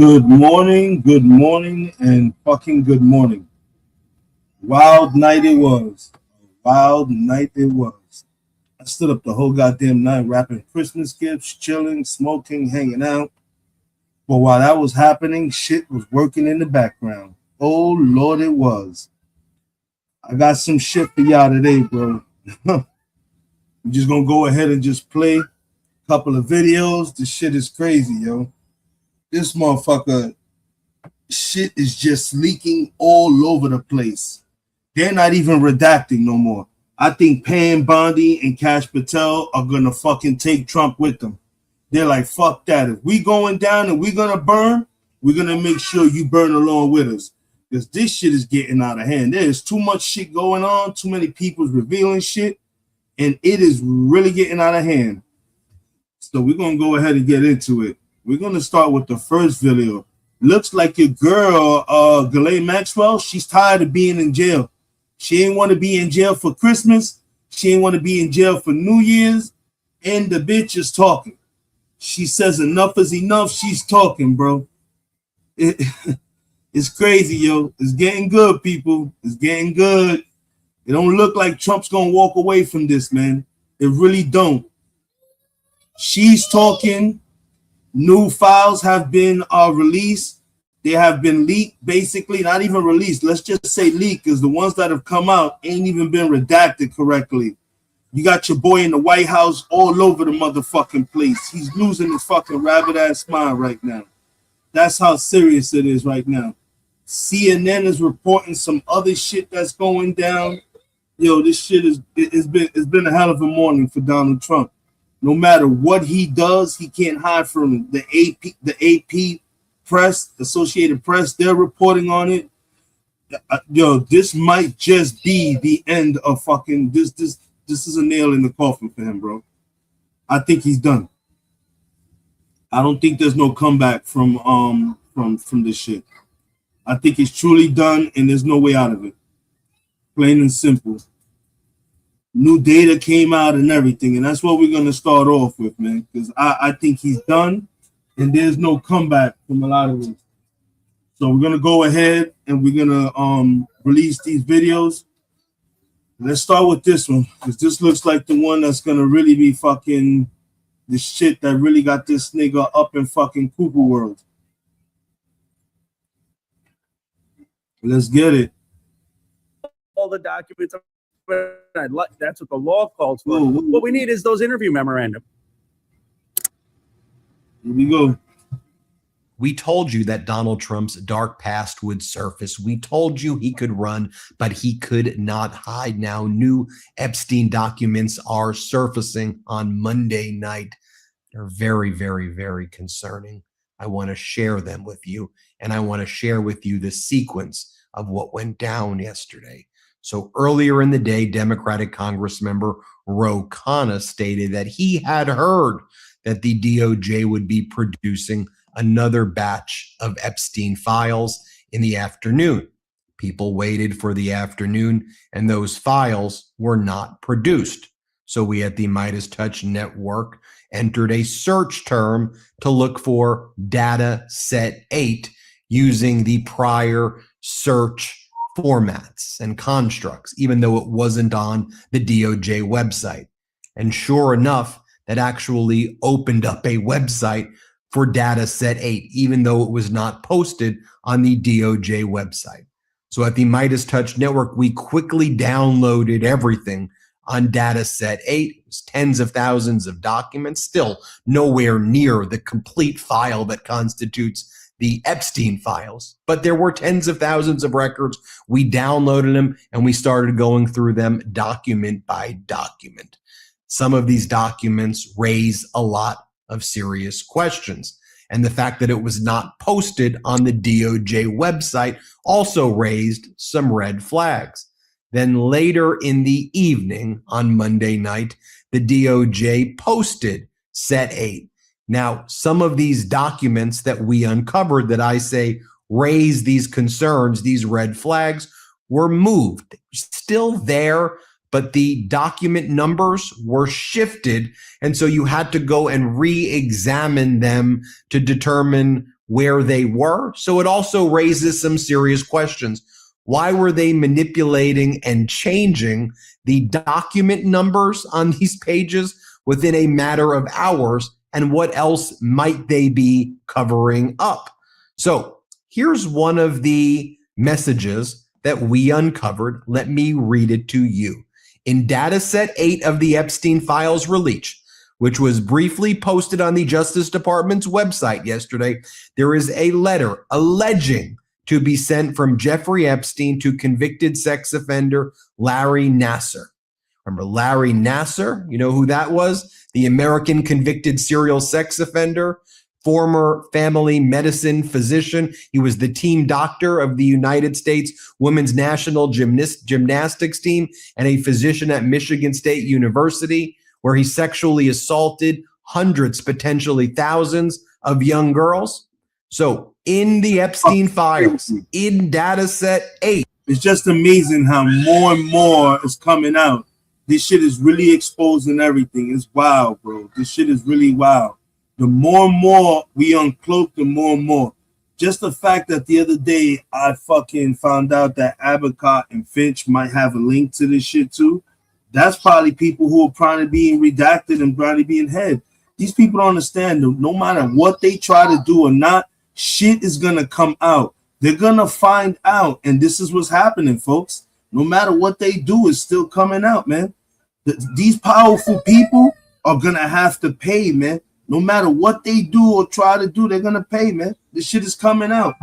Good morning, and fucking good morning. Wild night it was. Wild night it was. I stood up the whole goddamn night wrapping Christmas gifts, chilling, smoking, hanging out. But while that was happening, shit was working in the background. Oh, Lord, it was. I got some shit for y'all today, bro. We're just gonna go ahead and just play a couple of videos. This shit is crazy, yo. This motherfucker shit is just leaking all over the place. They're not even redacting no more. I think Pam Bondi and Cash Patel are gonna fucking take Trump with them. They're like, fuck that. If we going down and we gonna burn, we're gonna make sure you burn along with us. Because this shit is getting out of hand. There's too much shit going on, too many people's revealing shit, and it is really getting out of hand. So we're gonna go ahead and get into it. We're gonna start with the first video. Looks like your girl, Ghislaine Maxwell, she's tired of being in jail. She ain't want to be in jail for Christmas. She ain't want to be in jail for New Year's. And the bitch is talking. She says enough is enough. She's talking, bro. It's crazy, yo. It's getting good, people. It's getting good. It don't look like Trump's going to walk away from this, man. It really don't. She's talking. New files have been released. They have been leaked, basically, not even released. Let's just say leaked, because the ones that have come out ain't even been redacted correctly. You got your boy in the White House all over the motherfucking place. He's losing his fucking rabbit-ass mind right now. That's how serious it is right now. CNN is reporting some other shit that's going down. Yo, this shit it's been a hell of a morning for Donald Trump. No matter what he does, he can't hide from it. The AP press, Associated Press, they're reporting on it. Yo, this might just be the end of fucking this. This is a nail in the coffin for him, bro. I think he's done. I don't think there's no comeback from this shit. I think he's truly done, and there's no way out of it. Plain and simple. New data came out and everything, and that's what we're gonna start off with, man. Because I think he's done, and there's no comeback from a lot of it. So we're gonna go ahead and we're gonna release these videos. Let's start with this one, because this looks like the one that's gonna really be fucking the shit that really got this nigga up in fucking cuckoo world. Let's get it. All the documents. That's what the law calls for. What we need is those interview memorandum. Here we go. We told you that Donald Trump's dark past would surface. We told you he could run, but he could not hide. Now, new Epstein documents are surfacing on Monday night. They're very, very, very concerning. I want to share them with you, and I want to share with you the sequence of what went down yesterday. So earlier in the day, Democratic Congressmember Ro Khanna stated that he had heard that the DOJ would be producing another batch of Epstein files in the afternoon. People waited for the afternoon, and those files were not produced. So we at the Midas Touch Network entered a search term to look for data set 8 using the prior search formats and constructs, even though it wasn't on the DOJ website. And sure enough, that actually opened up a website for data set 8, even though it was not posted on the DOJ website. So at the Midas Touch Network, we quickly downloaded everything on data set 8. It was tens of thousands of documents, still nowhere near the complete file that constitutes the Epstein files, but there were tens of thousands of records. We downloaded them and we started going through them document by document. Some of these documents raise a lot of serious questions. And the fact that it was not posted on the DOJ website also raised some red flags. Then later in the evening on Monday night, the DOJ posted set 8. Now, some of these documents that we uncovered that I say raise these concerns, these red flags, were moved. Still there, but the document numbers were shifted. And so you had to go and re-examine them to determine where they were. So it also raises some serious questions. Why were they manipulating and changing the document numbers on these pages within a matter of hours? And what else might they be covering up? So here's one of the messages that we uncovered. Let me read it to you. In dataset 8 of the Epstein files release, which was briefly posted on the Justice Department's website yesterday, there is a letter alleging to be sent from Jeffrey Epstein to convicted sex offender Larry Nassar. Remember Larry Nassar? You know who that was? The American convicted serial sex offender, former family medicine physician. He was the team doctor of the United States Women's National Gymnastics team and a physician at Michigan State University, where he sexually assaulted hundreds, potentially thousands of young girls. So in the Epstein files, in dataset 8. It's just amazing how more and more is coming out. This shit is really exposing everything. It's wild, bro. This shit is really wild. The more and more we uncloak, the more and more. Just the fact that the other day I fucking found out that Abercrombie and Finch might have a link to this shit too. That's probably people who are probably being redacted and probably being hid. These people don't understand. No matter what they try to do or not, shit is gonna come out. They're gonna find out, and this is what's happening, folks. No matter what they do, it's still coming out, man. These powerful people are gonna have to pay, man. No matter what they do or try to do, they're gonna pay, man. This shit is coming out.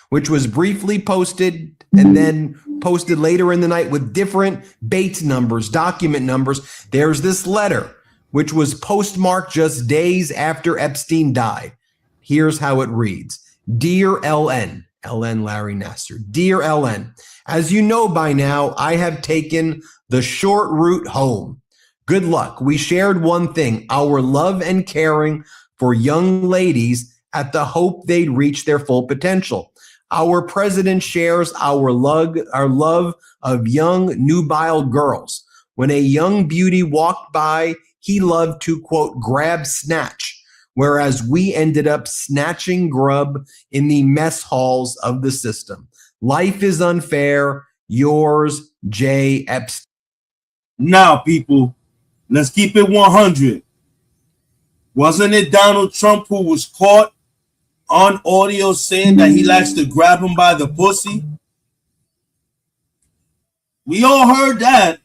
Which was briefly posted and then posted later in the night with different Bates numbers, document numbers. There's this letter, which was postmarked just days after Epstein died. Here's how it reads. Dear LN, Larry Nassar. Dear LN, as you know by now, I have taken the short route home. Good luck. We shared one thing, our love and caring for young ladies at the hope they'd reach their full potential. Our president shares our love of young nubile girls. When a young beauty walked by, he loved to, quote, grab snatch, whereas we ended up snatching grub in the mess halls of the system. Life is unfair. Yours, J. Epstein. Now, people, let's keep it 100. Wasn't it Donald Trump who was caught on audio saying that he likes to grab him by the pussy? We all heard that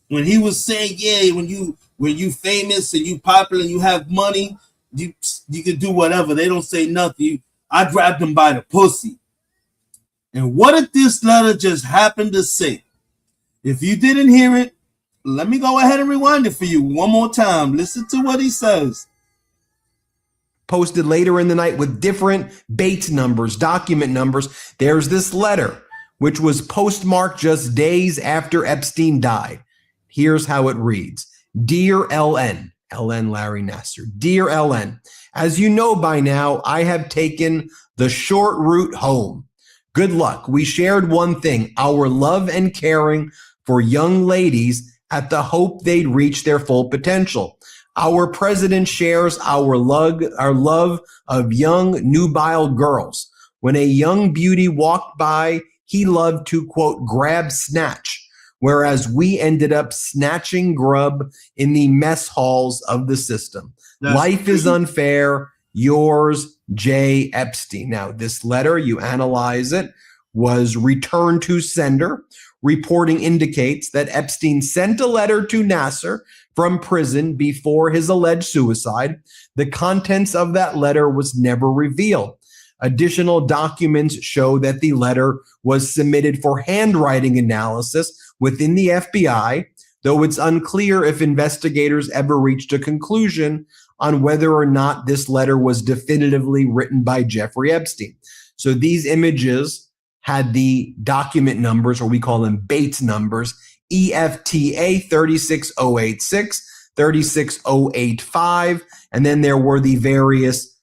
when he was saying, yeah, when you famous and you popular and you have money, you can do whatever. They don't say nothing. I grabbed him by the pussy. And what did this letter just happen to say? If you didn't hear it, let me go ahead and rewind it for you one more time. Listen to what he says. Posted later in the night with different Bates numbers, document numbers. There's this letter, which was postmarked just days after Epstein died. Here's how it reads. Dear LN, Larry Nassar. Dear LN, as you know by now, I have taken the short route home. Good luck. We shared one thing, our love and caring for young ladies at the hope they'd reach their full potential. Our president shares our love of young nubile girls. When a young beauty walked by, he loved to, quote, grab snatch, whereas we ended up snatching grub in the mess halls of the system. Life is unfair. Yours, J. Epstein. Now, this letter, you analyze it, was returned to sender. Reporting indicates that Epstein sent a letter to Nassar from prison before his alleged suicide. The contents of that letter was never revealed. Additional documents show that the letter was submitted for handwriting analysis within the FBI, though it's unclear if investigators ever reached a conclusion on whether or not this letter was definitively written by Jeffrey Epstein. So these images had the document numbers, or we call them Bates numbers, EFTA 36086, 36085, and then there were the various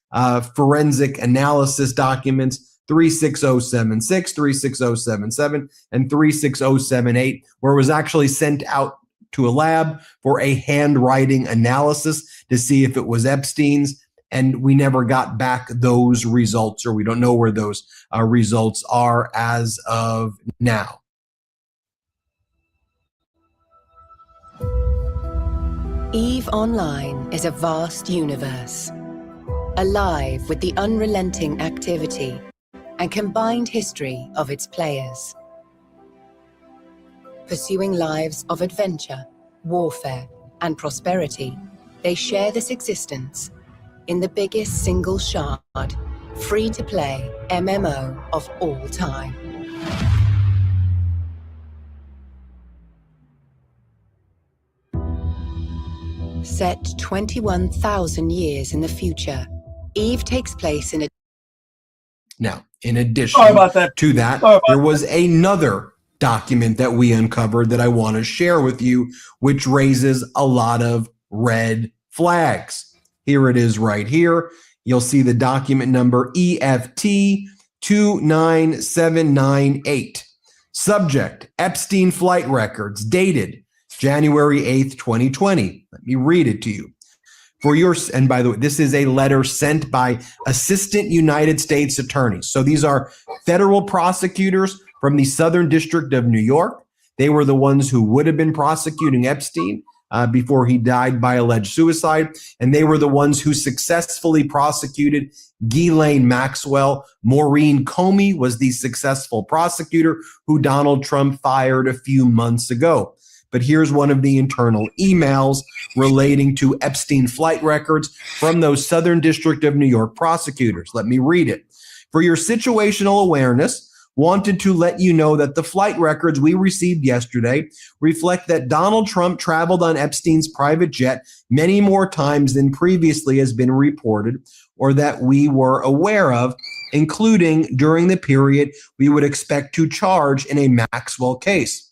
forensic analysis documents, 36076, 36077, and 36078, where it was actually sent out to a lab for a handwriting analysis to see if it was Epstein's. and we never got back those results, or we don't know where those results are as of now. EVE Online is a vast universe, alive with the unrelenting activity and combined history of its players. Pursuing lives of adventure, warfare, and prosperity, they share this existence in the biggest single shard, free-to-play MMO of all time. Set 21,000 years in the future, EVE takes place in a... Now, in addition to that, there was another document that we uncovered that I want to share with you, which raises a lot of red flags. Here it is right here. You'll see the document number EFT 29798. Subject, Epstein flight records, dated January 8th, 2020. Let me read it to you. And by the way, this is a letter sent by Assistant United States Attorneys. So these are federal prosecutors from the Southern District of New York. They were the ones who would have been prosecuting Epstein before he died by alleged suicide. And they were the ones who successfully prosecuted Ghislaine Maxwell. Maureen Comey was the successful prosecutor who Donald Trump fired a few months ago. But here's one of the internal emails relating to Epstein flight records from those Southern District of New York prosecutors. Let me read it. For your situational awareness, wanted to let you know that the flight records we received yesterday reflect that Donald Trump traveled on Epstein's private jet many more times than previously has been reported or that we were aware of, including during the period we would expect to charge in a Maxwell case.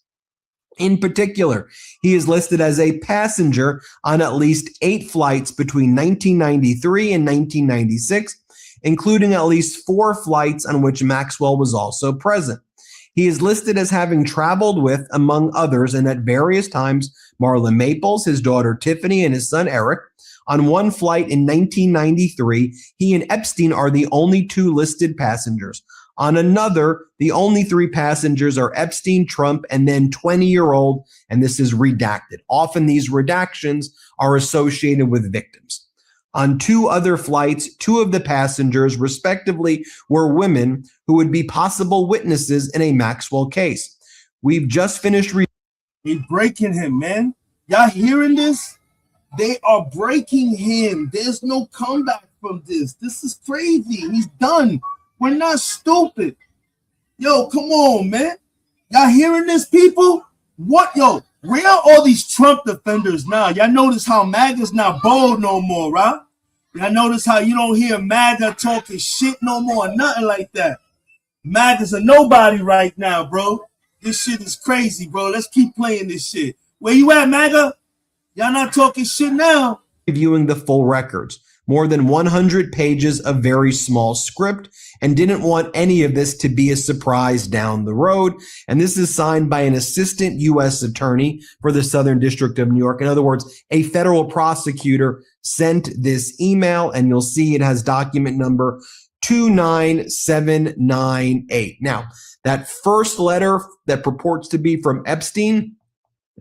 In particular, he is listed as a passenger on at least 8 flights between 1993 and 1996, including at least 4 flights on which Maxwell was also present. He is listed as having traveled with, among others, and at various times, Marla Maples, his daughter Tiffany, and his son Eric. On one flight in 1993, he and Epstein are the only 2 listed passengers. On another, the only 3 passengers are Epstein, Trump, and then 20-year-old, and this is redacted. Often these redactions are associated with victims. On 2 other flights, 2 of the passengers, respectively, were women who would be possible witnesses in a Maxwell case. We've just finished They breaking him, man. Y'all hearing this? They are breaking him. There's no comeback from this. This is crazy. He's done. We're not stupid. Yo, come on, man. Y'all hearing this, people? What, yo, where are all these Trump defenders now? Y'all notice how MAGA's not bold no more, right? Y'all notice how you don't hear MAGA talking shit no more, nothing like that. MAGA's a nobody right now, bro. This shit is crazy, bro. Let's keep playing this shit. Where you at, MAGA? Y'all not talking shit now. Reviewing the full records. More than 100 pages of very small script, and didn't want any of this to be a surprise down the road. And this is signed by an assistant U.S. attorney for the Southern District of New York. In other words, a federal prosecutor sent this email, and you'll see it has document number 29798. Now, that first letter that purports to be from Epstein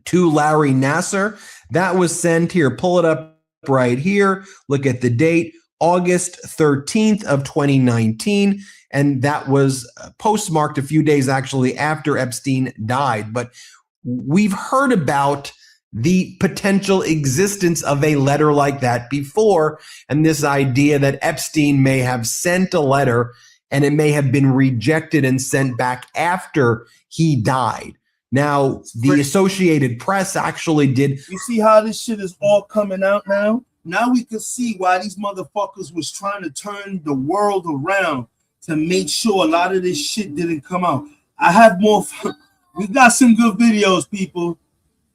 to Larry Nassar, that was sent here. Pull it up right here. Look at the date, August 13th of 2019. And that was postmarked a few days actually after Epstein died. But we've heard about the potential existence of a letter like that before. And this idea that Epstein may have sent a letter and it may have been rejected and sent back after he died. Now, the Associated Press actually did. You see how this shit is all coming out now? Now we can see why these motherfuckers was trying to turn the world around to make sure a lot of this shit didn't come out. I have more. We got some good videos, people.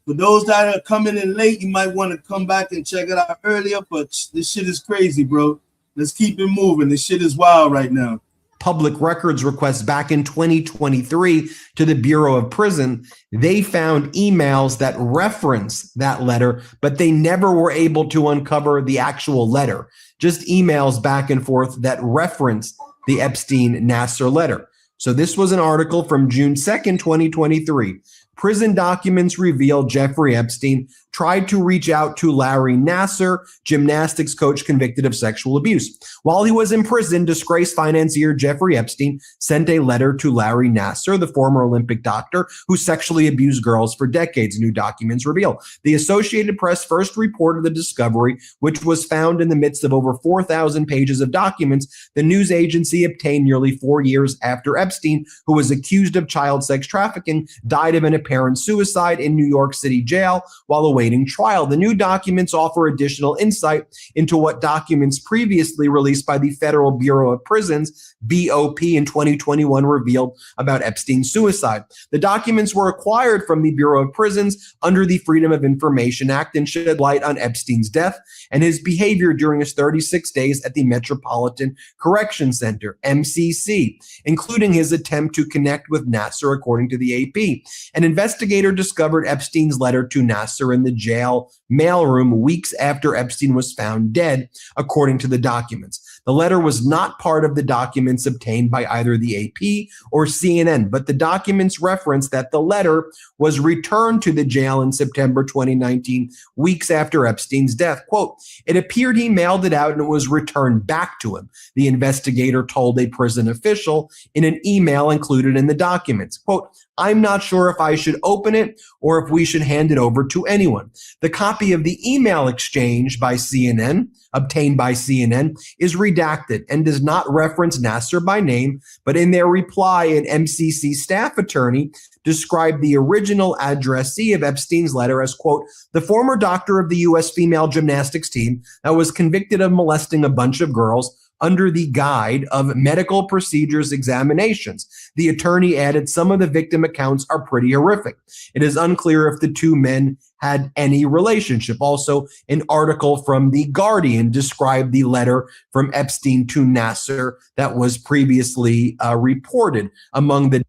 For those that are coming in late, you might want to come back and check it out earlier. But this shit is crazy, bro. Let's keep it moving. This shit is wild right now. public records request back in 2023 to the Bureau of Prison, they found emails that reference that letter, but they never were able to uncover the actual letter, just emails back and forth that reference the Epstein-Nasser letter. So this was an article from June 2nd, 2023. Prison documents reveal Jeffrey Epstein tried to reach out to Larry Nasser, gymnastics coach convicted of sexual abuse. While he was in prison, disgraced financier Jeffrey Epstein sent a letter to Larry Nasser, the former Olympic doctor who sexually abused girls for decades, new documents reveal. The Associated Press first reported the discovery, which was found in the midst of over 4,000 pages of documents the news agency obtained nearly 4 years after Epstein, who was accused of child sex trafficking, died of an apparent suicide in New York City jail while awaiting trial. The new documents offer additional insight into what documents previously released by the Federal Bureau of Prisons, BOP, in 2021 revealed about Epstein's suicide. The documents were acquired from the Bureau of Prisons under the Freedom of Information Act and shed light on Epstein's death and his behavior during his 36 days at the Metropolitan Correction Center, MCC, including his attempt to connect with Nasser, according to the AP. An investigator discovered Epstein's letter to Nasser in the jail mailroom weeks after Epstein was found dead, according to the documents. The letter was not part of the documents obtained by either the AP or CNN, but the documents reference that the letter was returned to the jail in September 2019, weeks after Epstein's death. Quote, "It appeared he mailed it out and it was returned back to him," the investigator told a prison official in an email included in the documents. Quote, "I'm not sure if I should open it or if we should hand it over to anyone." The copy of the email exchange by CNN, obtained by CNN, is redacted and does not reference Nasser by name, but in their reply, an MCC staff attorney described the original addressee of Epstein's letter as, quote, "the former doctor of the U.S. female gymnastics team that was convicted of molesting a bunch of girls under the guide of medical procedures examinations." The attorney added, "Some of the victim accounts are pretty horrific. It is unclear if the two men had any relationship." Also, an article from The Guardian described the letter from Epstein to Nasser that was previously reported among the.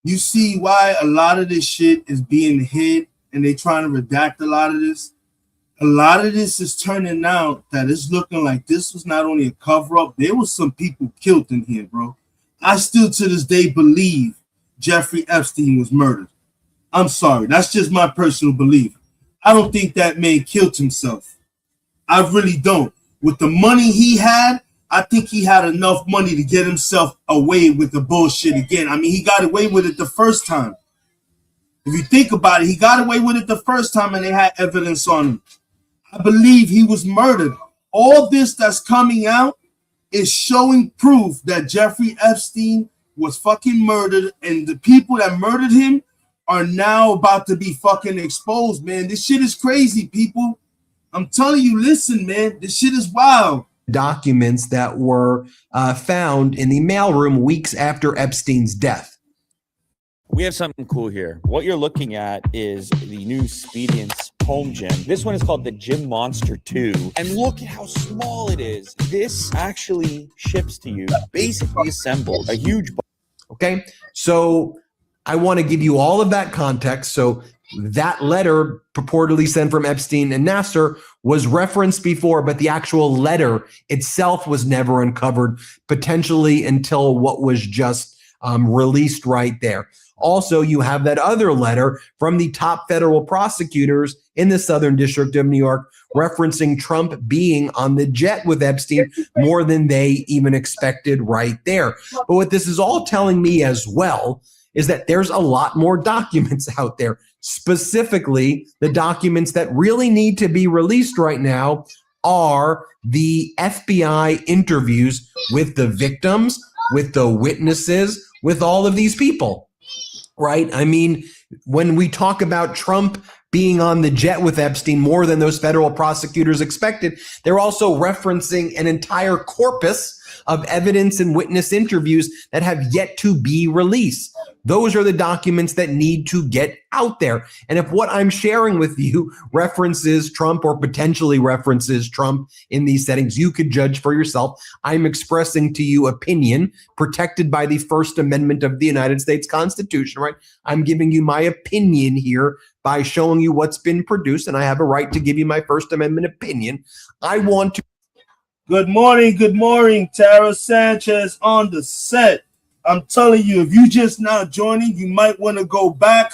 You see why a lot of this shit is being hid and they trying to redact a lot of this? A lot of this is turning out that it's looking like this was not only a cover-up, there was some people killed in here, bro. I still to this day believe Jeffrey Epstein was murdered. I'm sorry, that's just my personal belief. I don't think that man killed himself. I really don't. With the money he had, I think he had enough money to get himself away with the bullshit again. I mean, he got away with it the first time. If you think about it, he got away with it the first time and they had evidence on him. I believe he was murdered. All this that's coming out is showing proof that Jeffrey Epstein was fucking murdered, and the people that murdered him are now about to be fucking exposed, man. This shit is crazy, people. I'm telling you, listen, man, this shit is wild. Documents that were found in the mailroom weeks after Epstein's death. We have something cool here. What you're looking at is the new Spediance home gym. This one is called the Gym Monster 2. And look at how small it is. This actually ships to you, basically assembled. A huge. Okay, so I want to give you all of that context. So that letter purportedly sent from Epstein and Nasser was referenced before, but the actual letter itself was never uncovered, potentially until what was just released right there. Also, you have that other letter from the top federal prosecutors in the Southern District of New York referencing Trump being on the jet with Epstein more than they even expected right there. But what this is all telling me as well is that there's a lot more documents out there, specifically the documents that really need to be released right now are the FBI interviews with the victims, with the witnesses, with all of these people. Right? I mean, when we talk about Trump being on the jet with Epstein more than those federal prosecutors expected, they're also referencing an entire corpus of evidence and witness interviews that have yet to be released. Those are the documents that need to get out there. And if what I'm sharing with you references Trump or potentially references Trump in these settings, you could judge for yourself. I'm expressing to you opinion protected by the First Amendment of the United States Constitution, right? I'm giving you my opinion here by showing you what's been produced, and I have a right to give you my First Amendment opinion. I want to. Good morning, Tara Sanchez on the set. I'm telling you, if you just now joining, you might want to go back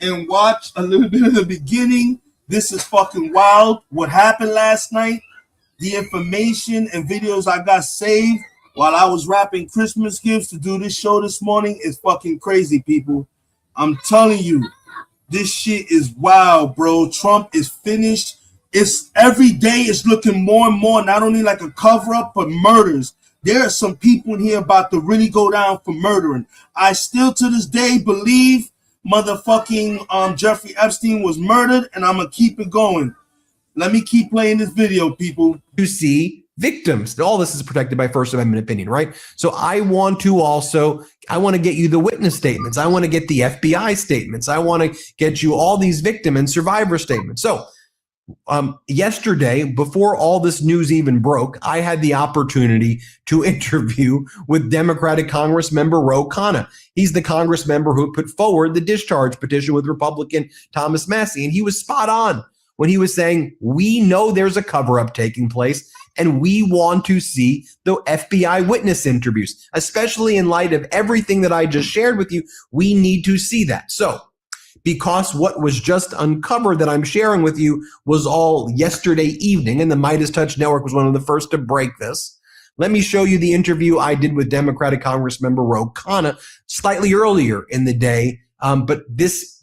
and watch a little bit of the beginning. This is fucking wild. What happened last night, the information and videos I got saved while I was wrapping Christmas gifts to do this show this morning is fucking crazy, people. I'm telling you, this shit is wild, bro. Trump is finished. It's every day it's looking more and more, not only like a cover-up, but murders. There are some people in here about to really go down for murdering. I still to this day believe motherfucking Jeffrey Epstein was murdered, and I'm gonna keep it going. Let me keep playing this video, people. To see victims. All this is protected by First Amendment opinion, right? So I want to get you the witness statements. I want to get the FBI statements. I want to get you all these victim and survivor statements. So yesterday, before all this news even broke, I had the opportunity to interview with Democratic Congress member Ro Khanna. He's the Congress member who put forward the discharge petition with Republican Thomas Massie. And he was spot on when he was saying, we know there's a cover-up taking place, and we want to see the FBI witness interviews, especially in light of everything that I just shared with you. We need to see that. So, because what was just uncovered that I'm sharing with you was all yesterday evening, and the Midas Touch Network was one of the first to break this. Let me show you the interview I did with Democratic Congressmember Ro Khanna slightly earlier in the day, but this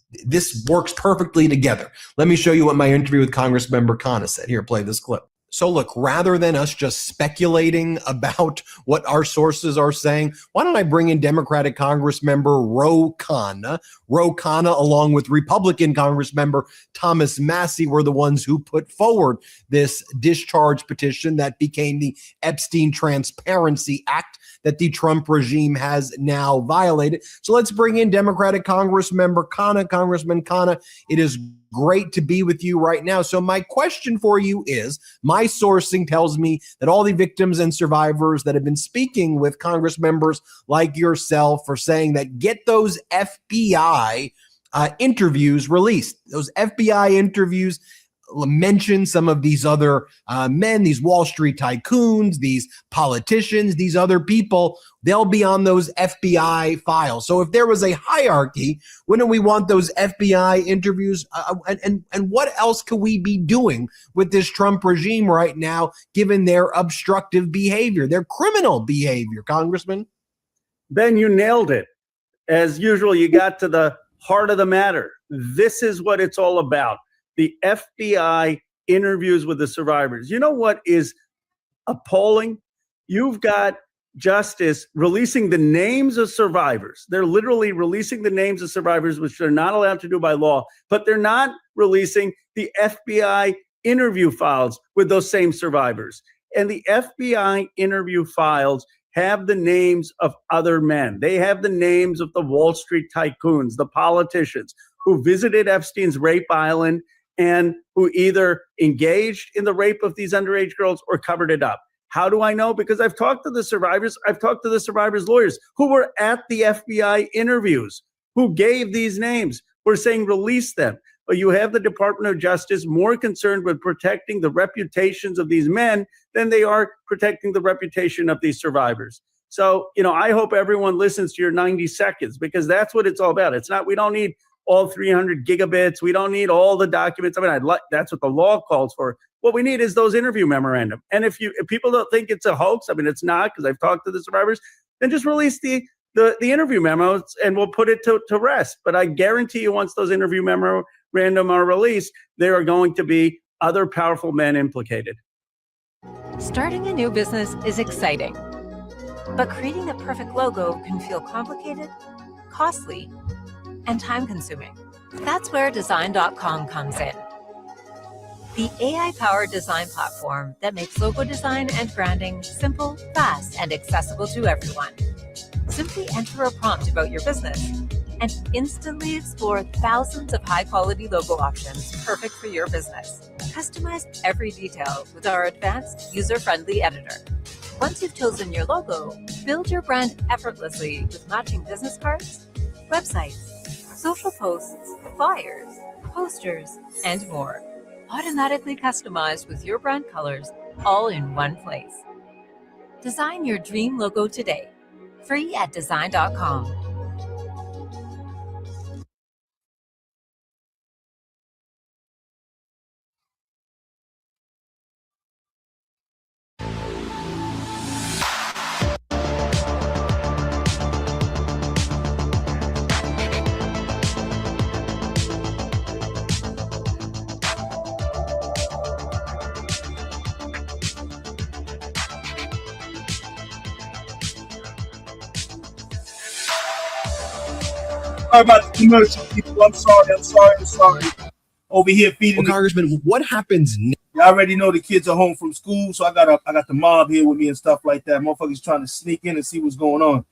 works perfectly together. Let me show you what my interview with Congressmember Khanna said. Here, play this clip. So look, rather than us just speculating about what our sources are saying, why don't I bring in Democratic Congressmember Ro Khanna? Ro Khanna, along with Republican Congressmember Thomas Massie, were the ones who put forward this discharge petition that became the Epstein Transparency Act that the Trump regime has now violated. So let's bring in Democratic Congressmember Khanna. Congressman Khanna, it is great to be with you right now. So my question for you is, my sourcing tells me that all the victims and survivors that have been speaking with Congress members like yourself are saying that get those FBI interviews released. Those FBI interviews mention some of these other men, these Wall Street tycoons, these politicians, these other people. They'll be on those FBI files. So if there was a hierarchy, wouldn't we want those FBI interviews? And what else could we be doing with this Trump regime right now, given their obstructive behavior, their criminal behavior, Congressman? Ben, you nailed it. As usual, you got to the heart of the matter. This is what it's all about. The FBI interviews with the survivors. You know what is appalling? You've got Justice releasing the names of survivors. They're literally releasing the names of survivors, which they're not allowed to do by law, but they're not releasing the FBI interview files with those same survivors. And the FBI interview files have the names of other men. They have the names of the Wall Street tycoons, the politicians who visited Epstein's rape island and who either engaged in the rape of these underage girls or covered it up. How do I know? Because I've talked to the survivors. I've talked to the survivors' lawyers who were at the FBI interviews, who gave these names. We're saying release them. But you have the Department of Justice more concerned with protecting the reputations of these men than they are protecting the reputation of these survivors. So, I hope everyone listens to your 90 seconds, because that's what it's all about. It's not, we don't need all 300 gigabits. We don't need all the documents. That's what the law calls for. What we need is those interview memorandum. And if people don't think it's a hoax, it's not, because I've talked to the survivors, then just release the interview memos and we'll put it to rest. But I guarantee you, once those interview memorandum are released, there are going to be other powerful men implicated. Starting a new business is exciting, but creating the perfect logo can feel complicated, costly, and time-consuming. That's where Design.com comes in. the AI-powered design platform that makes logo design and branding simple, fast, and accessible to everyone. Simply enter a prompt about your business and instantly explore thousands of high-quality logo options perfect for your business. Customize every detail with our advanced, user-friendly editor. Once you've chosen your logo, build your brand effortlessly with matching business cards, websites, social posts, flyers, posters, and more. Automatically customized with your brand colors, all in one place. Design your dream logo today. Free at design.com. Sorry about the commercial, people. I'm sorry. Over here feeding. Well, Congressman, what happens next? You already know the kids are home from school, so I got the mob here with me and stuff like that. Motherfuckers trying to sneak in and see what's going on.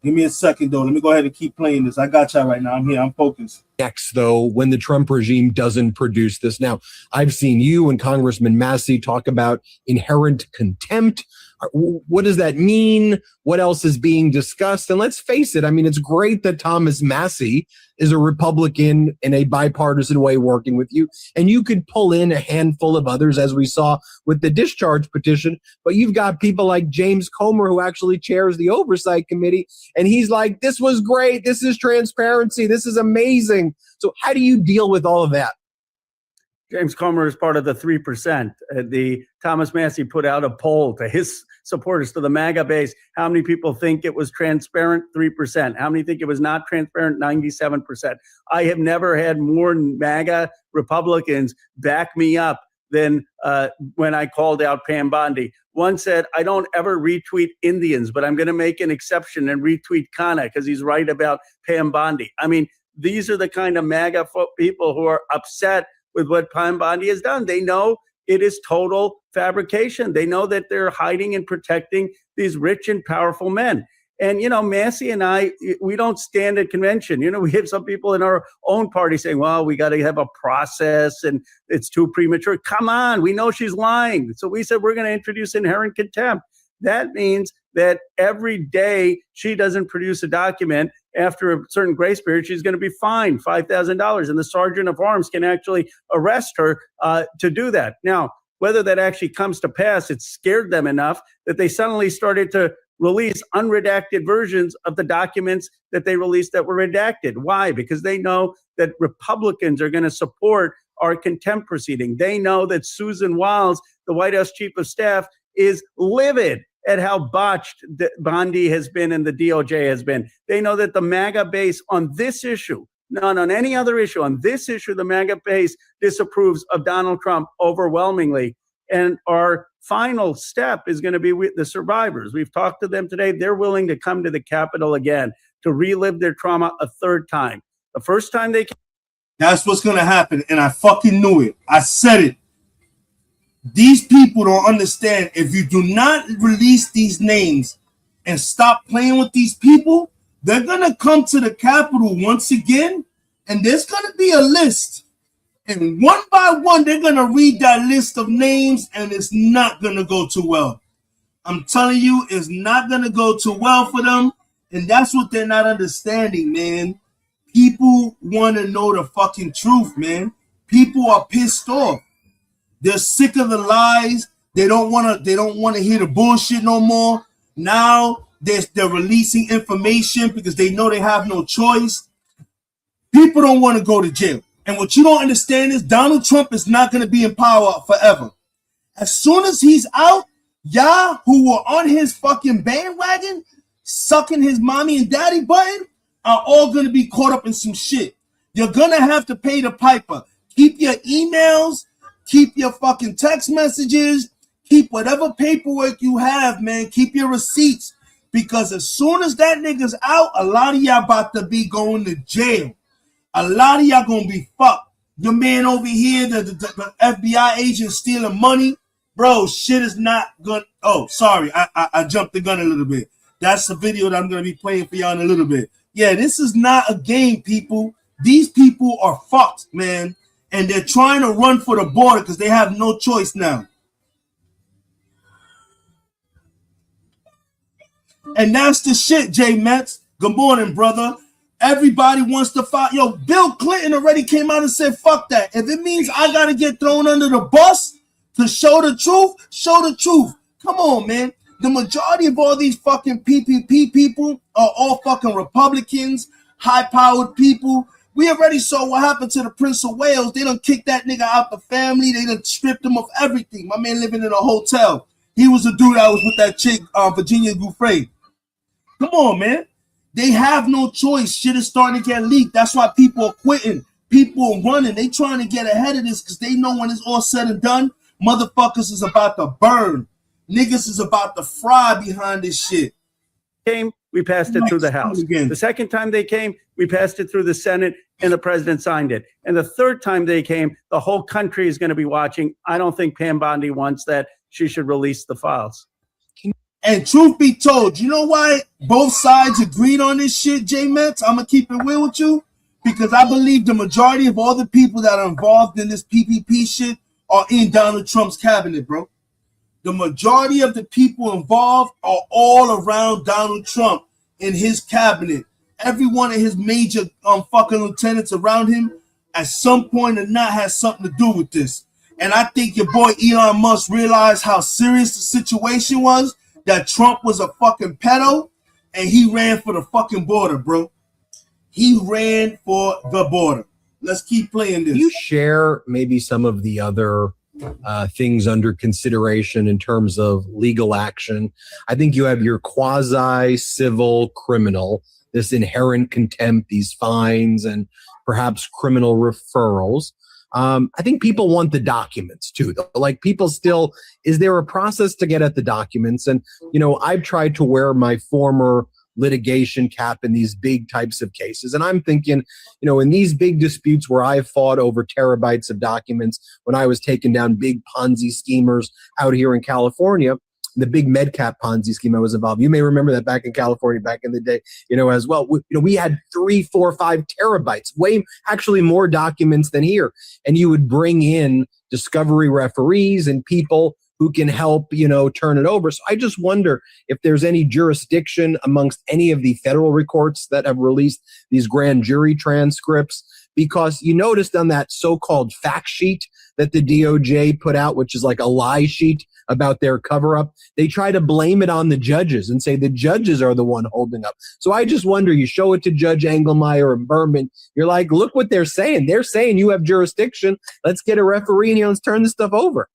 Give me a second, though. Let me go ahead and keep playing this. I got y'all right now. I'm here. I'm focused. Next, though, when the Trump regime doesn't produce this? Now, I've seen you and Congressman Massey talk about inherent contempt. What does that mean? What else is being discussed? And let's face it, I mean, it's great that Thomas Massey is a Republican in a bipartisan way working with you, and you could pull in a handful of others, as we saw with the discharge petition, but you've got people like James Comer, who actually chairs the Oversight Committee, and he's like, this was great, this is transparency, this is amazing. So how do you deal with all of that? James Comer is part of the 3%. The Thomas Massey put out a poll to his supporters, to the MAGA base. How many people think it was transparent? 3%. How many think it was not transparent? 97%. I have never had more MAGA Republicans back me up than when I called out Pam Bondi. One said, I don't ever retweet Indians, but I'm going to make an exception and retweet Khanna because he's right about Pam Bondi. I mean, these are the kind of MAGA people who are upset with what Pam Bondi has done. They know it is total fabrication. They know that they're hiding and protecting these rich and powerful men. And, you know, Massey and I, we don't stand at convention. You know, we have some people in our own party saying, well, we got to have a process and it's too premature. Come on, we know she's lying. So we said we're going to introduce inherent contempt. That means that every day she doesn't produce a document after a certain grace period, she's going to be fined $5,000. And the sergeant of arms can actually arrest her to do that. Now, whether that actually comes to pass, it scared them enough that they suddenly started to release unredacted versions of the documents that they released that were redacted. Why? Because they know that Republicans are going to support our contempt proceeding. They know that Susan Wiles, the White House chief of staff, is livid at how botched Bondi has been and the DOJ has been. They know that the MAGA base on this issue, not on any other issue, on this issue, the MAGA base disapproves of Donald Trump overwhelmingly. And our final step is going to be with the survivors. We've talked to them today. They're willing to come to the Capitol again to relive their trauma a third time. The first time they came. That's what's going to happen. And I fucking knew it. I said it. These people don't understand. If you do not release these names and stop playing with these people, they're going to come to the Capitol once again, and there's going to be a list. And one by one, they're going to read that list of names, and it's not going to go too well. I'm telling you, it's not going to go too well for them, and that's what they're not understanding, man. People want to know the fucking truth, man. People are pissed off. They're sick of the lies. They don't want to hear the bullshit no more. Now they're releasing information because they know they have no choice. People don't want to go to jail. And what you don't understand is Donald Trump is not going to be in power forever. As soon as he's out, y'all who were on his fucking bandwagon, sucking his mommy and daddy button, are all going to be caught up in some shit. You're going to have to pay the piper. Keep your emails. Keep your fucking text messages. Keep whatever paperwork you have, man. Keep your receipts. Because as soon as that nigga's out, a lot of y'all about to be going to jail. A lot of y'all gonna be fucked. The man over here, the FBI agent stealing money. Bro, shit is not good. Oh, sorry. I jumped the gun a little bit. That's the video that I'm going to be playing for y'all in a little bit. Yeah, this is not a game, people. These people are fucked, man. And they're trying to run for the border because they have no choice now. And that's the shit, Jay Metz. Good morning, brother. Everybody wants to fight. Yo, Bill Clinton already came out and said, fuck that. If it means I got to get thrown under the bus to show the truth, show the truth. Come on, man. The majority of all these fucking PPP people are all fucking Republicans, high-powered people. We already saw what happened to the Prince of Wales. They done kicked that nigga out the family. They done stripped him of everything. My man living in a hotel. He was a dude that was with that chick, Virginia Giuffre. Come on, man. They have no choice. Shit is starting to get leaked. That's why people are quitting. People are running. They trying to get ahead of this because they know when it's all said and done, motherfuckers is about to burn. Niggas is about to fry behind this shit. We passed it through the House. The second time they came, we passed it through the Senate, and the president signed it. And the third time they came, the whole country is going to be watching. I don't think Pam Bondi wants that. She should release the files. And truth be told, you know why both sides agreed on this shit, J Metz? I'm going to keep it real with you. Because I believe the majority of all the people that are involved in this PPP shit are in Donald Trump's cabinet, bro. The majority of the people involved are all around Donald Trump in his cabinet. Every one of his major fucking lieutenants around him at some point or not has something to do with this. And I think your boy Elon Musk realized how serious the situation was, that Trump was a fucking pedo, and he ran for the fucking border, bro. He ran for the border. Let's keep playing this. Can you share maybe some of the other things under consideration in terms of legal action? I think you have your quasi-civil criminal, this inherent contempt, these fines, and perhaps criminal referrals. I think people want the documents too, though. Like, people still, is there a process to get at the documents? And, you know, I've tried to wear my former litigation cap in these big types of cases. And I'm thinking, you know, in these big disputes where I've fought over terabytes of documents, when I was taking down big Ponzi schemers out here in California, the big MedCap Ponzi scheme I was involved. You may remember that back in California, back in the day, you know, as well. We had 3, 4, 5 terabytes, actually more documents than here. And you would bring in discovery referees and people who can help, you know, turn it over. So I just wonder if there's any jurisdiction amongst any of the federal courts that have released these grand jury transcripts, because you noticed on that so-called fact sheet that the DOJ put out, which is like a lie sheet about their cover-up, they try to blame it on the judges and say the judges are the one holding up. So I just wonder, you show it to Judge Engelmeyer and Berman, you're like, look what they're saying. They're saying you have jurisdiction. Let's get a referee and, you know, let's turn this stuff over.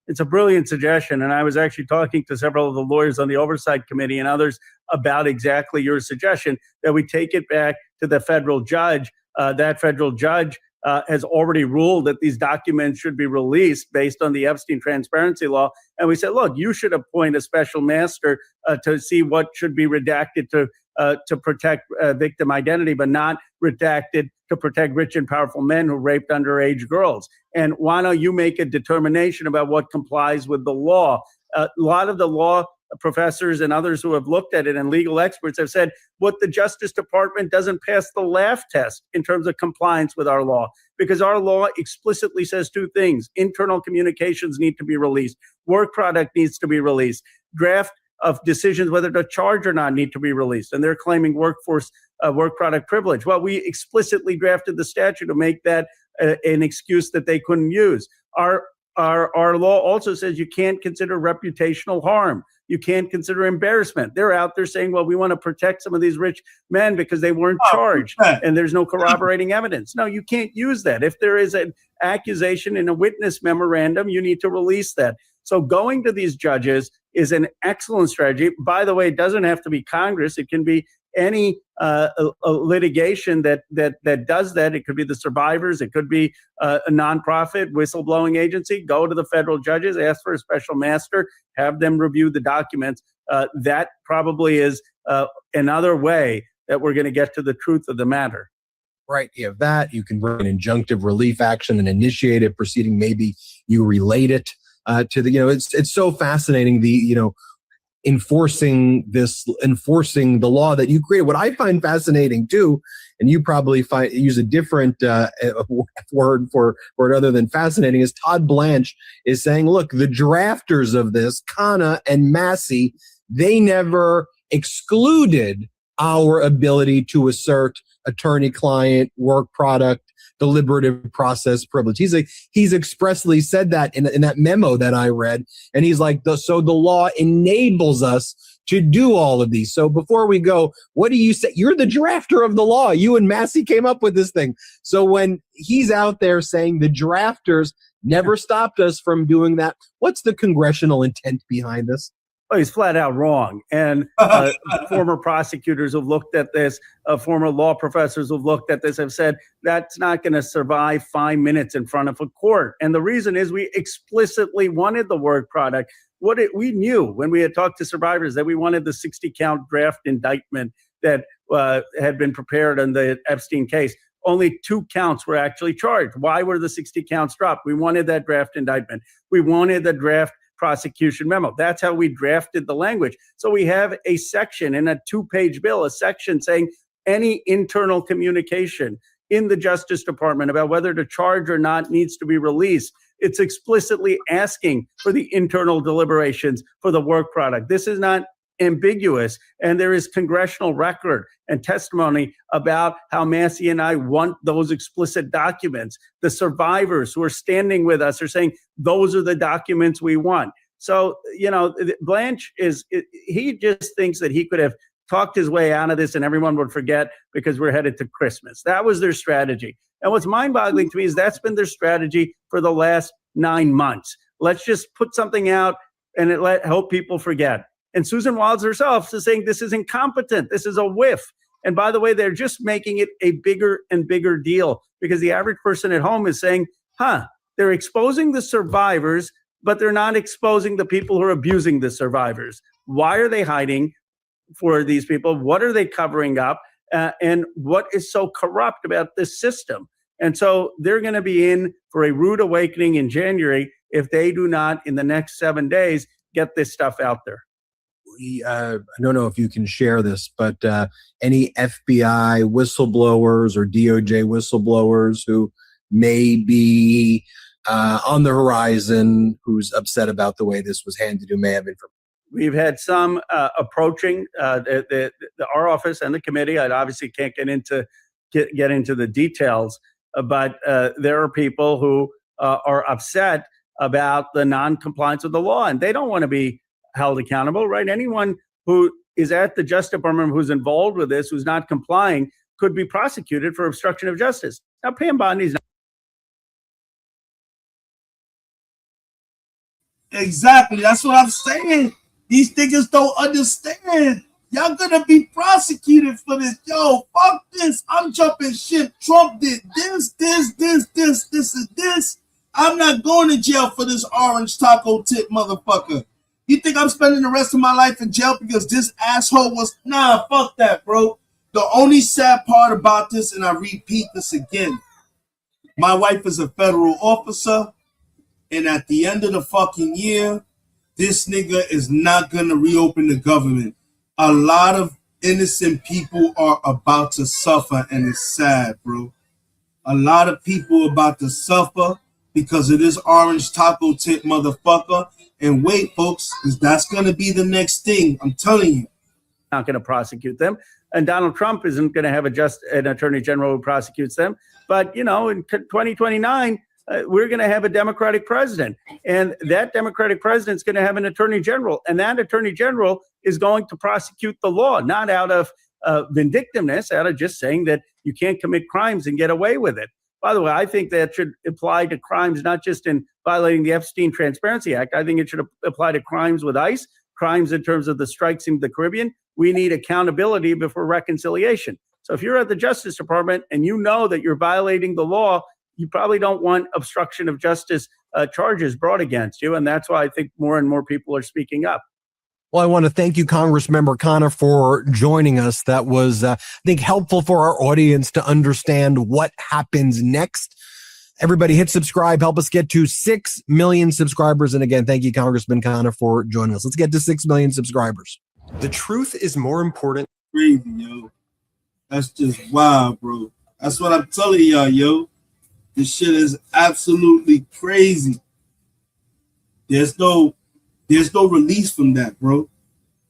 It's a brilliant suggestion. And I was actually talking to several of the lawyers on the Oversight Committee and others about exactly your suggestion, that we take it back to the federal judge. That federal judge has already ruled that these documents should be released based on the Epstein transparency law. And we said, look, you should appoint a special master to see what should be redacted to protect victim identity, but not redacted to protect rich and powerful men who raped underage girls. And why don't you make a determination about what complies with the law? A lot of the law professors and others who have looked at it, and legal experts, have said what the Justice Department doesn't pass the laugh test in terms of compliance with our law, because our law explicitly says 2 things. Internal communications need to be released. Work product needs to be released. Draft of decisions whether to charge or not need to be released. And they're claiming work product privilege. Well, we explicitly drafted the statute to make that an excuse that they couldn't use. Our law also says you can't consider reputational harm. You can't consider embarrassment. They're out there saying, well, we want to protect some of these rich men because they weren't charged and there's no corroborating evidence. No, you can't use that. If there is an accusation in a witness memorandum, you need to release that. So going to these judges is an excellent strategy. By the way, it doesn't have to be Congress. It can be any litigation that does that. It could be the survivors. It could be a nonprofit whistleblowing agency. Go to the federal judges, ask for a special master, have them review the documents. That probably is another way that we're going to get to the truth of the matter. right? You have that. You can bring an injunctive relief action and initiate a proceeding. Maybe you relate it to the, it's so fascinating. Enforcing the law that you create. What I find fascinating too, and you probably use a different word for it other than fascinating, is Todd Blanche is saying, look, the drafters of this, Khanna and Massey, they never excluded our ability to assert attorney-client, work product, deliberative process privilege. He's expressly said that in that memo that I read, and he's like, so the law enables us to do all of these. So before we go, what do you say? You're the drafter of the law. You and Massey came up with this thing. So when he's out there saying the drafters never stopped us from doing that, what's the congressional intent behind this? Oh, he's flat out wrong. And former prosecutors who've looked at this, former law professors who've looked at this have said that's not going to survive 5 minutes in front of a court. And the reason is we explicitly wanted the work product. We knew when we had talked to survivors that we wanted the 60-count draft indictment that had been prepared in the Epstein case. Only 2 counts were actually charged. Why were the 60 counts dropped? We wanted that draft indictment. We wanted the draft prosecution memo. That's how we drafted the language. So we have a section in a 2-page bill, a section saying any internal communication in the Justice Department about whether to charge or not needs to be released. It's explicitly asking for the internal deliberations for the work product. This is not ambiguous, and there is congressional record and testimony about how Massey and I want those explicit documents. The survivors who are standing with us are saying those are the documents we want. So, Blanche he just thinks that he could have talked his way out of this and everyone would forget because we're headed to Christmas. That was their strategy. And what's mind-boggling to me is that's been their strategy for the last 9 months. Let's just put something out and hope people forget. And Susan Wiles herself is saying this is incompetent. This is a whiff. And by the way, they're just making it a bigger and bigger deal because the average person at home is saying, they're exposing the survivors, but they're not exposing the people who are abusing the survivors. Why are they hiding for these people? What are they covering up? And what is so corrupt about this system? And so they're going to be in for a rude awakening in January if they do not, in the next 7 days, get this stuff out there. I don't know if you can share this, but any FBI whistleblowers or DOJ whistleblowers who may be on the horizon, who's upset about the way this was handled, who may have information? We've had some approaching our office and the committee. I obviously can't get into the details, but there are people who are upset about the non-compliance with the law, and they don't want to be held accountable, right? Anyone who is at the Justice Department who's involved with this, who's not complying, could be prosecuted for obstruction of justice. Now, Pam Bondi's not. Exactly. That's what I'm saying. These niggas don't understand. Y'all gonna be prosecuted for this. Yo, fuck this. I'm jumping ship. Trump did this, and this. I'm not going to jail for this orange taco tip motherfucker. You think I'm spending the rest of my life in jail because this asshole was... Nah, fuck that, bro. The only sad part about this, and I repeat this again, my wife is a federal officer, and at the end of the fucking year, this nigga is not going to reopen the government. A lot of innocent people are about to suffer, and it's sad, bro. A lot of people about to suffer because of this orange taco tip motherfucker. And wait, folks, because that's going to be the next thing. I'm telling you. Not going to prosecute them. And Donald Trump isn't going to have an attorney general who prosecutes them. But, in 2029, we're going to have a Democratic president. And that Democratic president is going to have an attorney general. And that attorney general is going to prosecute the law, not out of vindictiveness, out of just saying that you can't commit crimes and get away with it. By the way, I think that should apply to crimes, not just in violating the Epstein Transparency Act. I think it should apply to crimes with ICE, crimes in terms of the strikes in the Caribbean. We need accountability before reconciliation. So if you're at the Justice Department and you know that you're violating the law, you probably don't want obstruction of justice charges brought against you. And that's why I think more and more people are speaking up. Well, I want to thank you, Congressmember Connor, for joining us. That was, I think, helpful for our audience to understand what happens next. Everybody hit subscribe. Help us get to 6 million subscribers. And again, thank you, Congressman Connor, for joining us. Let's get to 6 million subscribers. The truth is more important. Crazy, yo. That's just wild, bro. That's what I'm telling y'all, yo. This shit is absolutely crazy. There's no release from that, bro.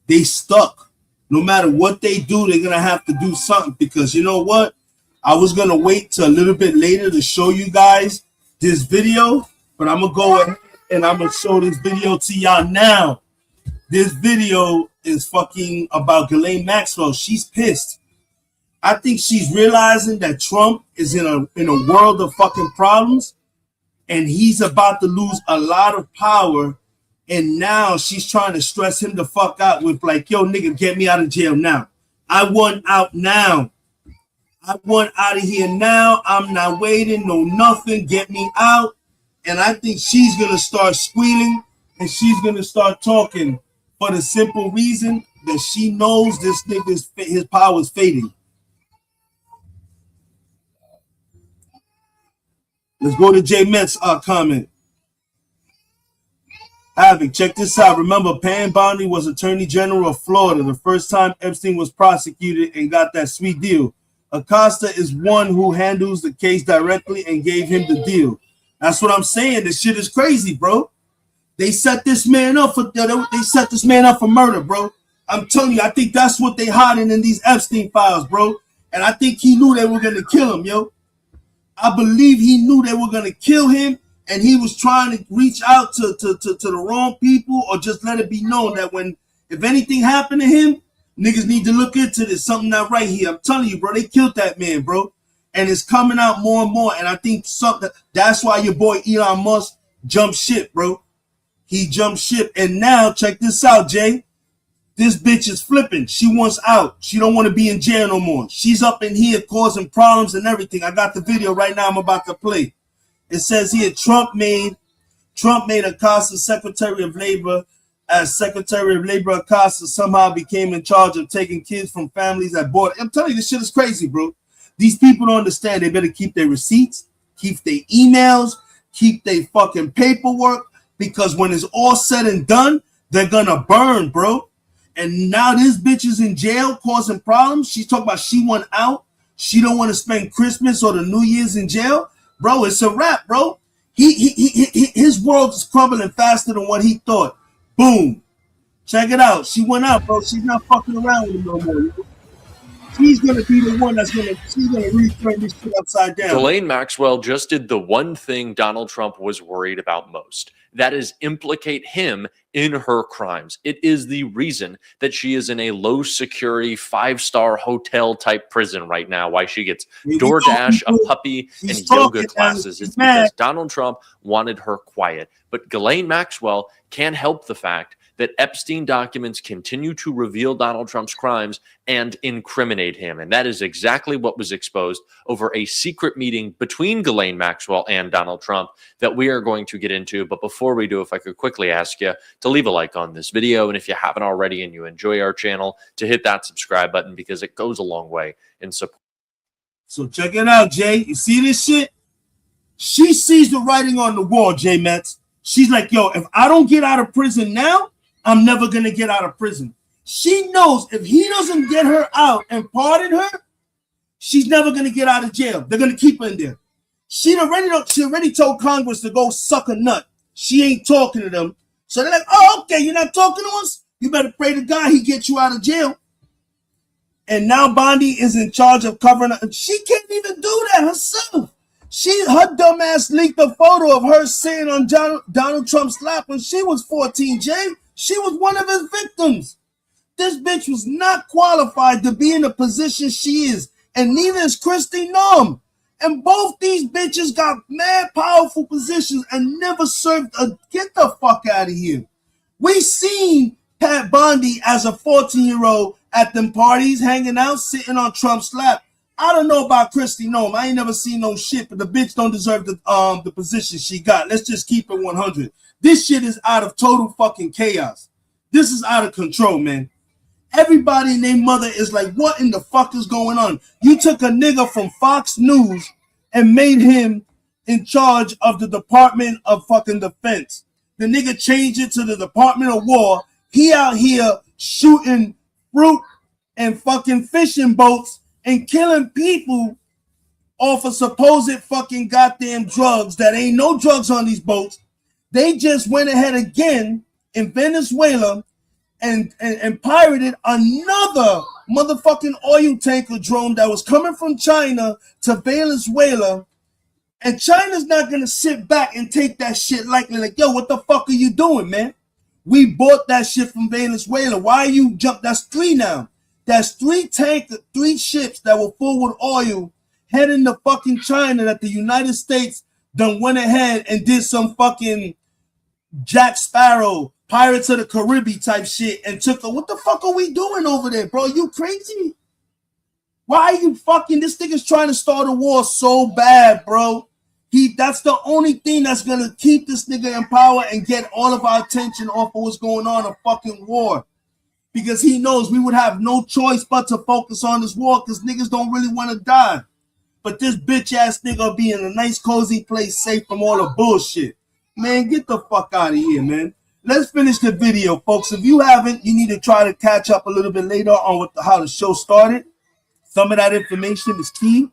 They stuck. No matter what they do, they're gonna have to do something, because you know what? I was gonna wait till a little bit later to show you guys this video, but I'm gonna go ahead and I'm gonna show this video to y'all now. This video is fucking about Ghislaine Maxwell. She's pissed. I think she's realizing that Trump is in a world of fucking problems, and he's about to lose a lot of power. And now she's trying to stress him the fuck out with like, yo, nigga, get me out of jail now. I want out now. I want out of here now. I'm not waiting, no nothing. Get me out. And I think she's going to start squealing, and she's going to start talking for the simple reason that she knows this nigga's his power is fading. Let's go to Jay Met's comment. Havoc, check this out. Remember, Pam Bondi was Attorney General of Florida the first time Epstein was prosecuted and got that sweet deal. Acosta is one who handles the case directly and gave him the deal. That's what I'm saying. This shit is crazy, bro. They set this man up for murder, bro. I'm telling you, I think that's what they hiding in these Epstein files, bro. And I think he knew they were gonna kill him, yo. I believe he knew they were gonna kill him, and he was trying to reach out to the wrong people, or just let it be known that if anything happened to him, niggas need to look into this. Something not right here. I'm telling you, bro, they killed that man, bro. And it's coming out more and more. And I think that's why your boy Elon Musk jumped ship, bro. He jumped ship. And now, check this out, Jay. This bitch is flipping. She wants out. She don't want to be in jail no more. She's up in here causing problems and everything. I got the video right now I'm about to play. It says here, Trump made Acosta Secretary of Labor. As Secretary of Labor, Acosta somehow became in charge of taking kids from families at border. I'm telling you, this shit is crazy, bro. These people don't understand. They better keep their receipts, keep their emails, keep their fucking paperwork, because when it's all said and done, they're gonna burn, bro. And now this bitch is in jail causing problems. She's talking about she want out. She don't want to spend Christmas or the New Year's in jail. Bro, it's a wrap, bro. His world is crumbling faster than what he thought. Boom. Check it out. She went out, bro. She's not fucking around with him no more. She's gonna be the one she's gonna really turn this shit upside down. Ghislaine Maxwell just did the one thing Donald Trump was worried about most. That is implicate him in her crimes. It is the reason that she is in a low security 5-star hotel type prison right now. Why she gets DoorDash, a puppy, and yoga classes. It's because Donald Trump wanted her quiet. But Ghislaine Maxwell can't help the fact that Epstein documents continue to reveal Donald Trump's crimes and incriminate him. And that is exactly what was exposed over a secret meeting between Ghislaine Maxwell and Donald Trump that we are going to get into. But before we do, if I could quickly ask you to leave a like on this video, and if you haven't already and you enjoy our channel, to hit that subscribe button, because it goes a long way in support. So check it out, Jay. You see this shit? She sees the writing on the wall, Jay Metz. She's like, yo, if I don't get out of prison now, I'm never going to get out of prison. She knows if he doesn't get her out and pardon her, she's never going to get out of jail. They're going to keep her in there. She already told Congress to go suck a nut. She ain't talking to them. So they're like, oh, okay, you're not talking to us? You better pray to God he gets you out of jail. And now Bondi is in charge of covering her. She can't even do that herself. Her dumb ass leaked a photo of her sitting on Donald Trump's lap when she was 14, Jay. She was one of his victims. This bitch was not qualified to be in the position she is, and neither is Kristi Noem. And both these bitches got mad powerful positions and never served a get the fuck out of here. We seen Pat Bondi as a 14-year-old at them parties, hanging out, sitting on Trump's lap. I don't know about Kristi Noem. I ain't never seen no shit, but the bitch don't deserve the position she got. Let's just keep it 100. This shit is out of total fucking chaos. This is out of control, man. Everybody and their mother is like, what in the fuck is going on? You took a nigga from Fox News and made him in charge of the Department of fucking Defense. The nigga changed it to the Department of War. He out here shooting fruit and fucking fishing boats and killing people off of supposed fucking goddamn drugs that ain't no drugs on these boats. They just went ahead again in Venezuela and pirated another motherfucking oil tanker drone that was coming from China to Venezuela. And China's not going to sit back and take that shit lightly. Like, yo, what the fuck are you doing, man? We bought that shit from Venezuela. Why you jump? That's 3 now. That's 3 ships that were full with oil heading to fucking China that the United States done went ahead and did some fucking Jack Sparrow, Pirates of the Caribbean type shit and took a, what the fuck are we doing over there, bro? You crazy? Why are you fucking, this nigga's trying to start a war so bad, bro. That's the only thing that's gonna keep this nigga in power and get all of our attention off of what's going on, a fucking war. Because he knows we would have no choice but to focus on this war because niggas don't really want to die. But this bitch ass nigga be in a nice cozy place safe from all the bullshit. Man, get the fuck out of here, man. Let's finish the video, folks. If you haven't, you need to try to catch up a little bit later on how the show started. Some of that information is key.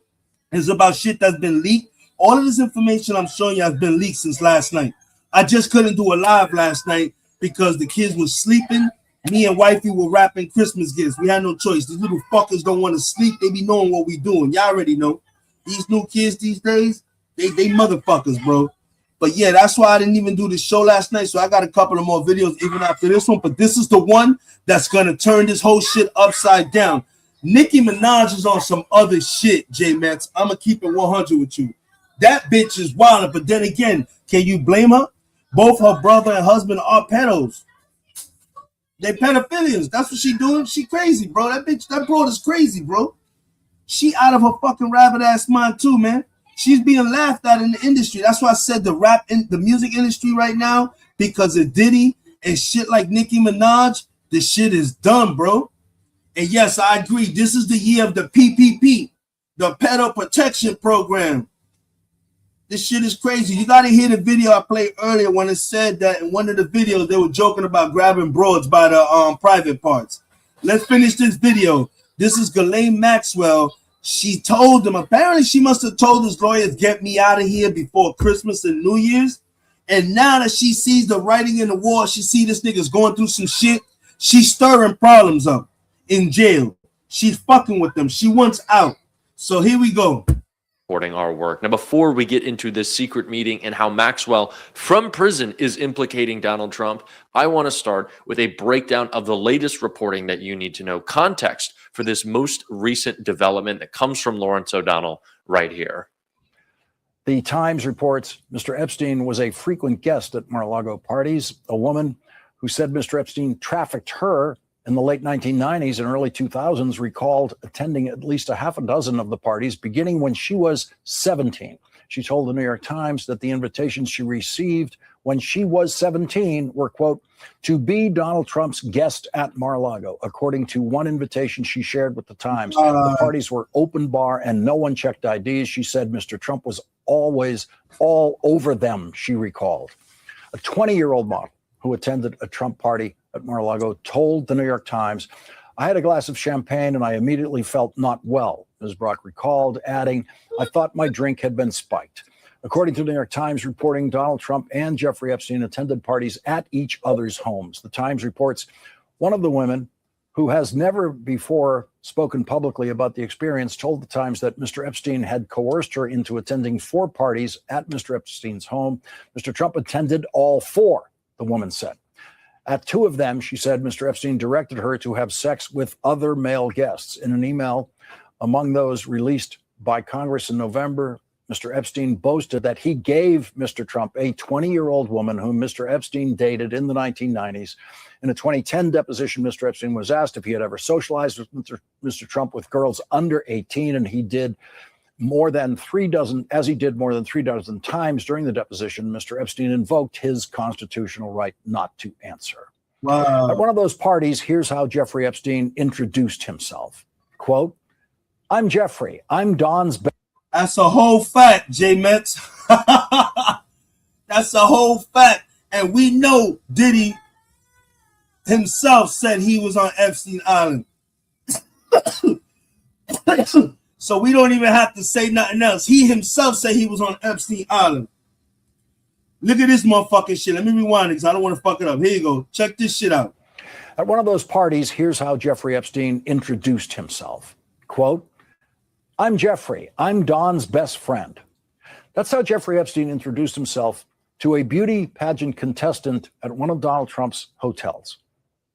It's about shit that's been leaked. All of this information I'm showing you has been leaked since last night. I just couldn't do a live last night because the kids were sleeping. Me and wifey were wrapping Christmas gifts. We had no choice. These little fuckers don't want to sleep. They be knowing what we doing. Y'all already know. These new kids these days, they motherfuckers, bro. But yeah, that's why I didn't even do the show last night. So I got a couple of more videos even after this one. But this is the one that's going to turn this whole shit upside down. Nicki Minaj is on some other shit, J-Mets. I'm going to keep it 100 with you. That bitch is wild. But then again, can you blame her? Both her brother and husband are pedos. They're pedophilians. That's what she doing. She crazy, bro. That broad is crazy, bro. She out of her fucking rabbit ass mind too, man. She's being laughed at in the industry. That's why I said the music industry right now, because of Diddy and shit like Nicki Minaj, the shit is done, bro. And yes, I agree. This is the year of the PPP, the Pedo Protection Program. This shit is crazy. You got to hear the video I played earlier when it said that in one of the videos they were joking about grabbing broads by the private parts. Let's finish this video. This is Ghislaine Maxwell. She told them, apparently she must have told his lawyers, get me out of here before Christmas and New Year's. And now that she sees the writing in the wall, she see this nigga's going through some shit. She's stirring problems up in jail. She's fucking with them. She wants out. So here we go. Supporting our work. Now, before we get into this secret meeting and how Maxwell from prison is implicating Donald Trump, I want to start with a breakdown of the latest reporting that you need to know. Context for this most recent development that comes from Lawrence O'Donnell right here. The Times reports Mr. Epstein was a frequent guest at Mar-a-Lago parties. A woman who said Mr. Epstein trafficked her in the late 1990s and early 2000s recalled attending at least a half a dozen of the parties, beginning when she was 17. She told the New York Times that the invitations she received when she was 17 were, quote, to be Donald Trump's guest at Mar-a-Lago. According to one invitation she shared with the Times, the parties were open bar and no one checked IDs. She said Mr. Trump was always all over them, she recalled. A 20-year-old model who attended a Trump party at Mar-a-Lago told the New York Times, I had a glass of champagne and I immediately felt not well, Ms. Brock recalled, adding, I thought my drink had been spiked. According to the New York Times reporting, Donald Trump and Jeffrey Epstein attended parties at each other's homes. The Times reports one of the women, who has never before spoken publicly about the experience, told the Times that Mr. Epstein had coerced her into attending 4 parties at Mr. Epstein's home. Mr. Trump attended all 4, the woman said. At 2 of them, she said, Mr. Epstein directed her to have sex with other male guests. In an email among those released by Congress in November, Mr. Epstein boasted that he gave Mr. Trump a 20-year-old woman whom Mr. Epstein dated in the 1990s. In a 2010 deposition, Mr. Epstein was asked if he had ever socialized with Mr. Trump with girls under 18, and he did more than 3 dozen, as he did more than 3 dozen times during the deposition. Mr. Epstein invoked his constitutional right not to answer. Wow. At one of those parties, here's how Jeffrey Epstein introduced himself. Quote, "I'm Jeffrey. I'm Don's best." That's a whole fact, J-Mets. That's a whole fact. And we know Diddy himself said he was on Epstein Island. So we don't even have to say nothing else. He himself said he was on Epstein Island. Look at this motherfucking shit. Let me rewind it because I don't want to fuck it up. Here you go. Check this shit out. At one of those parties, here's how Jeffrey Epstein introduced himself. Quote, "I'm Jeffrey. I'm Don's best friend." That's how Jeffrey Epstein introduced himself to a beauty pageant contestant at one of Donald Trump's hotels.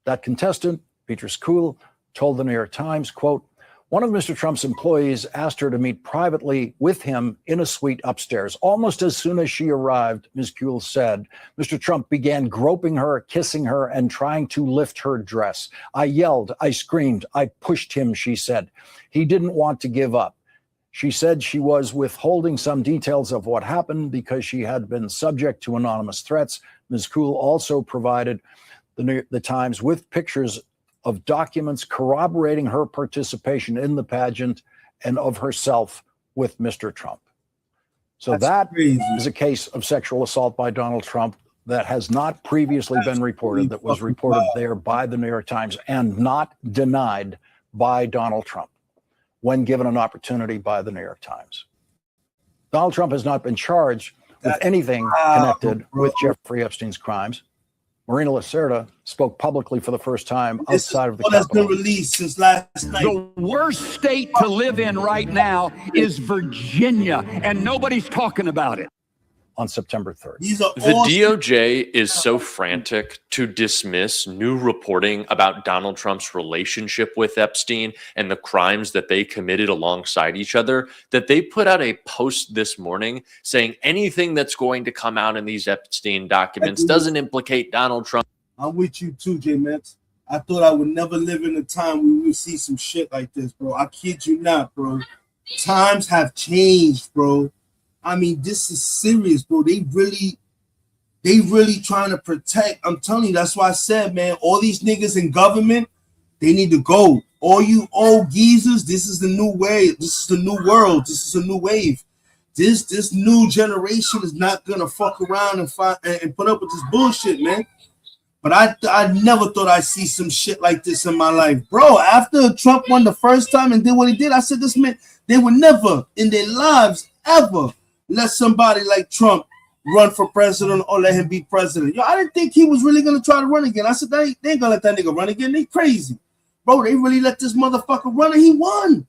That contestant, Beatrice Kuhl, told the New York Times, quote, "One of Mr. Trump's employees asked her to meet privately with him in a suite upstairs. Almost as soon as she arrived," Ms. Kuhl said, "Mr. Trump began groping her, kissing her, and trying to lift her dress. I yelled, I screamed, I pushed him," she said. "He didn't want to give up." She said she was withholding some details of what happened because she had been subject to anonymous threats. Ms. Kuhl also provided the Times with pictures of documents corroborating her participation in the pageant and of herself with Mr. Trump. So that is a case of sexual assault by Donald Trump that has not previously been reported, that was reported there by the New York Times and not denied by Donald Trump when given an opportunity by the New York Times. Donald Trump has not been charged with anything connected with Jeffrey Epstein's crimes. Marina Lacerda spoke publicly for the first time outside of the Capitol. That's been released since last night. The worst state to live in right now is Virginia, and nobody's talking about it. On September 3rd. The DOJ is so frantic to dismiss new reporting about Donald Trump's relationship with Epstein and the crimes that they committed alongside each other that they put out a post this morning saying anything that's going to come out in these Epstein documents doesn't implicate Donald Trump. I'm with you too, J-Mets. I thought I would never live in a time where we would see some shit like this, bro. I kid you not, bro. Times have changed, bro. I mean, this is serious, bro. They really trying to protect. I'm telling you, that's why I said, man, all these niggas in government, they need to go. All you old geezers, this is the new way. This is the new world. This is a new wave. This new generation is not gonna fuck around and put up with this bullshit, man. But I never thought I'd see some shit like this in my life, bro. After Trump won the first time and did what he did, I said, this man, they would never in their lives ever let somebody like Trump run for president or let him be president. Yo, I didn't think he was really going to try to run again. I said, they ain't going to let that nigga run again. They crazy. Bro, they really let this motherfucker run and he won.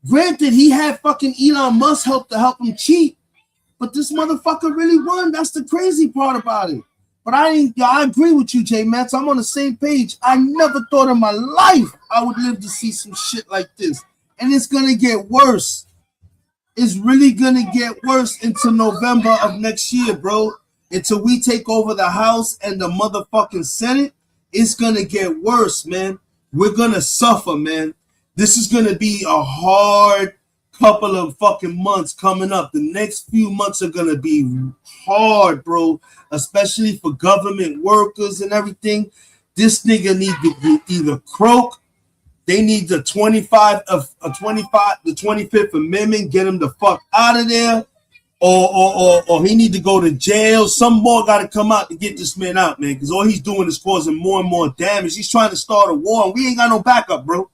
Granted, he had fucking Elon Musk help him cheat, but this motherfucker really won. That's the crazy part about it. But I agree with you, J-Mats. I'm on the same page. I never thought in my life I would live to see some shit like this. And it's going to get worse. It's really gonna get worse into November of next year, bro. Until we take over the House and the motherfucking Senate, it's gonna get worse, man. We're gonna suffer, man. This is gonna be a hard couple of fucking months coming up. The next few months are gonna be hard, bro. Especially for government workers and everything. This nigga need to either croak. They need the 25th Amendment, get him the fuck out of there, or he need to go to jail. Some more got to come out to get this man out, man, because all he's doing is causing more and more damage. He's trying to start a war, and we ain't got no backup, bro.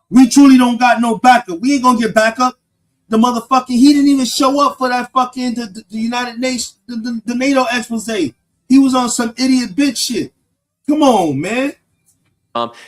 We truly don't got no backup. We ain't gonna get backup. The motherfucking, he didn't even show up for that fucking the United Nations, the NATO expose. He was on some idiot bitch shit. Come on, man.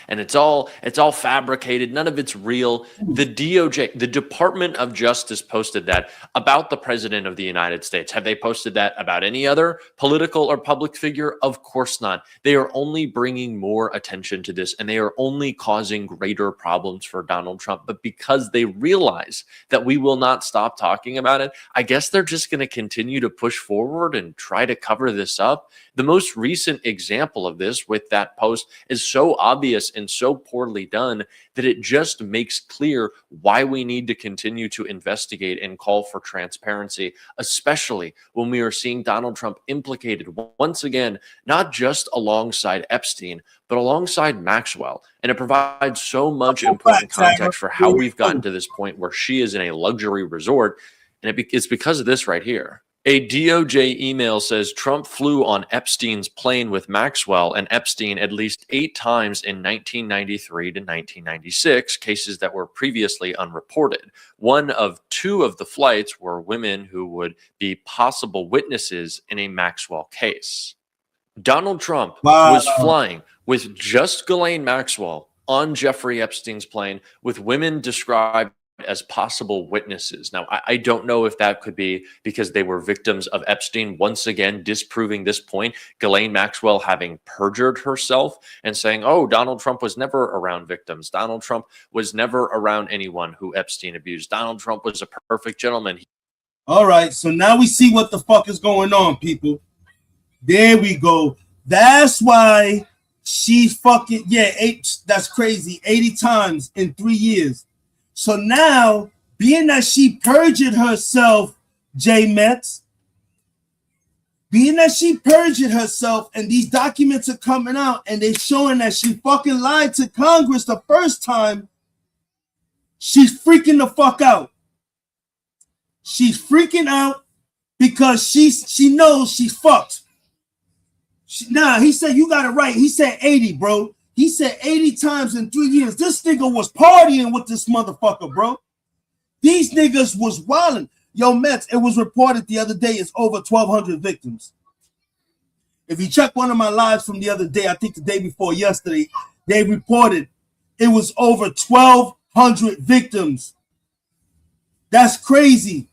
And it's all fabricated. None of it's real. The DOJ, the Department of Justice, posted that about the president of the United States. Have they posted that about any other political or public figure? Of course not. They are only bringing more attention to this, and they are only causing greater problems for Donald Trump. But because they realize that we will not stop talking about it, I guess they're just going to continue to push forward and try to cover this up. The most recent example of this with that post is so obvious and so poorly done that it just makes clear why we need to continue to investigate and call for transparency, especially when we are seeing Donald Trump implicated once again, not just alongside Epstein, but alongside Maxwell. And it provides so much important context for how we've gotten to this point where she is in a luxury resort. And it's because of this right here. A DOJ email says Trump flew on Epstein's plane with Maxwell and Epstein at least 8 times in 1993 to 1996, cases that were previously unreported. One of 2 of the flights were women who would be possible witnesses in a Maxwell case. Donald Trump was flying with just Ghislaine Maxwell on Jeffrey Epstein's plane with women described as possible witnesses. Now, I don't know if that could be because they were victims of Epstein, once again disproving this point, Ghislaine Maxwell having perjured herself and saying, oh, Donald Trump was never around victims. Donald Trump was never around anyone who Epstein abused. Donald Trump was a perfect gentleman. All right, so now we see what the fuck is going on, people. There we go. That's why she's fucking, that's crazy, 80 times in 3 years. So now, being that she perjured herself, J-Mets, being that she perjured herself and these documents are coming out and they're showing that she fucking lied to Congress the first time, she's freaking the fuck out. She's freaking out because she knows she's fucked. He said, you got it right. He said 80, bro. He said 80 times in 3 years. This nigga was partying with this motherfucker, bro. These niggas was wilding. Yo, Mets, it was reported the other day it's over 1,200 victims. If you check one of my lives from the other day, I think the day before yesterday, they reported it was over 1,200 victims. That's crazy.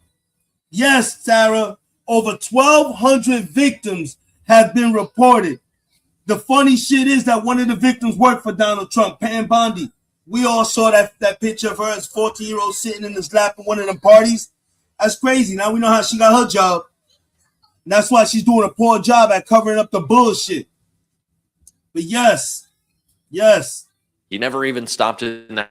Yes, Sarah, over 1,200 victims have been reported. The funny shit is that one of the victims worked for Donald Trump, Pam Bondi. We all saw that picture of her as 14-year-old sitting in his lap at one of them parties. That's crazy. Now we know how she got her job. And that's why she's doing a poor job at covering up the bullshit. But yes. He never even stopped in the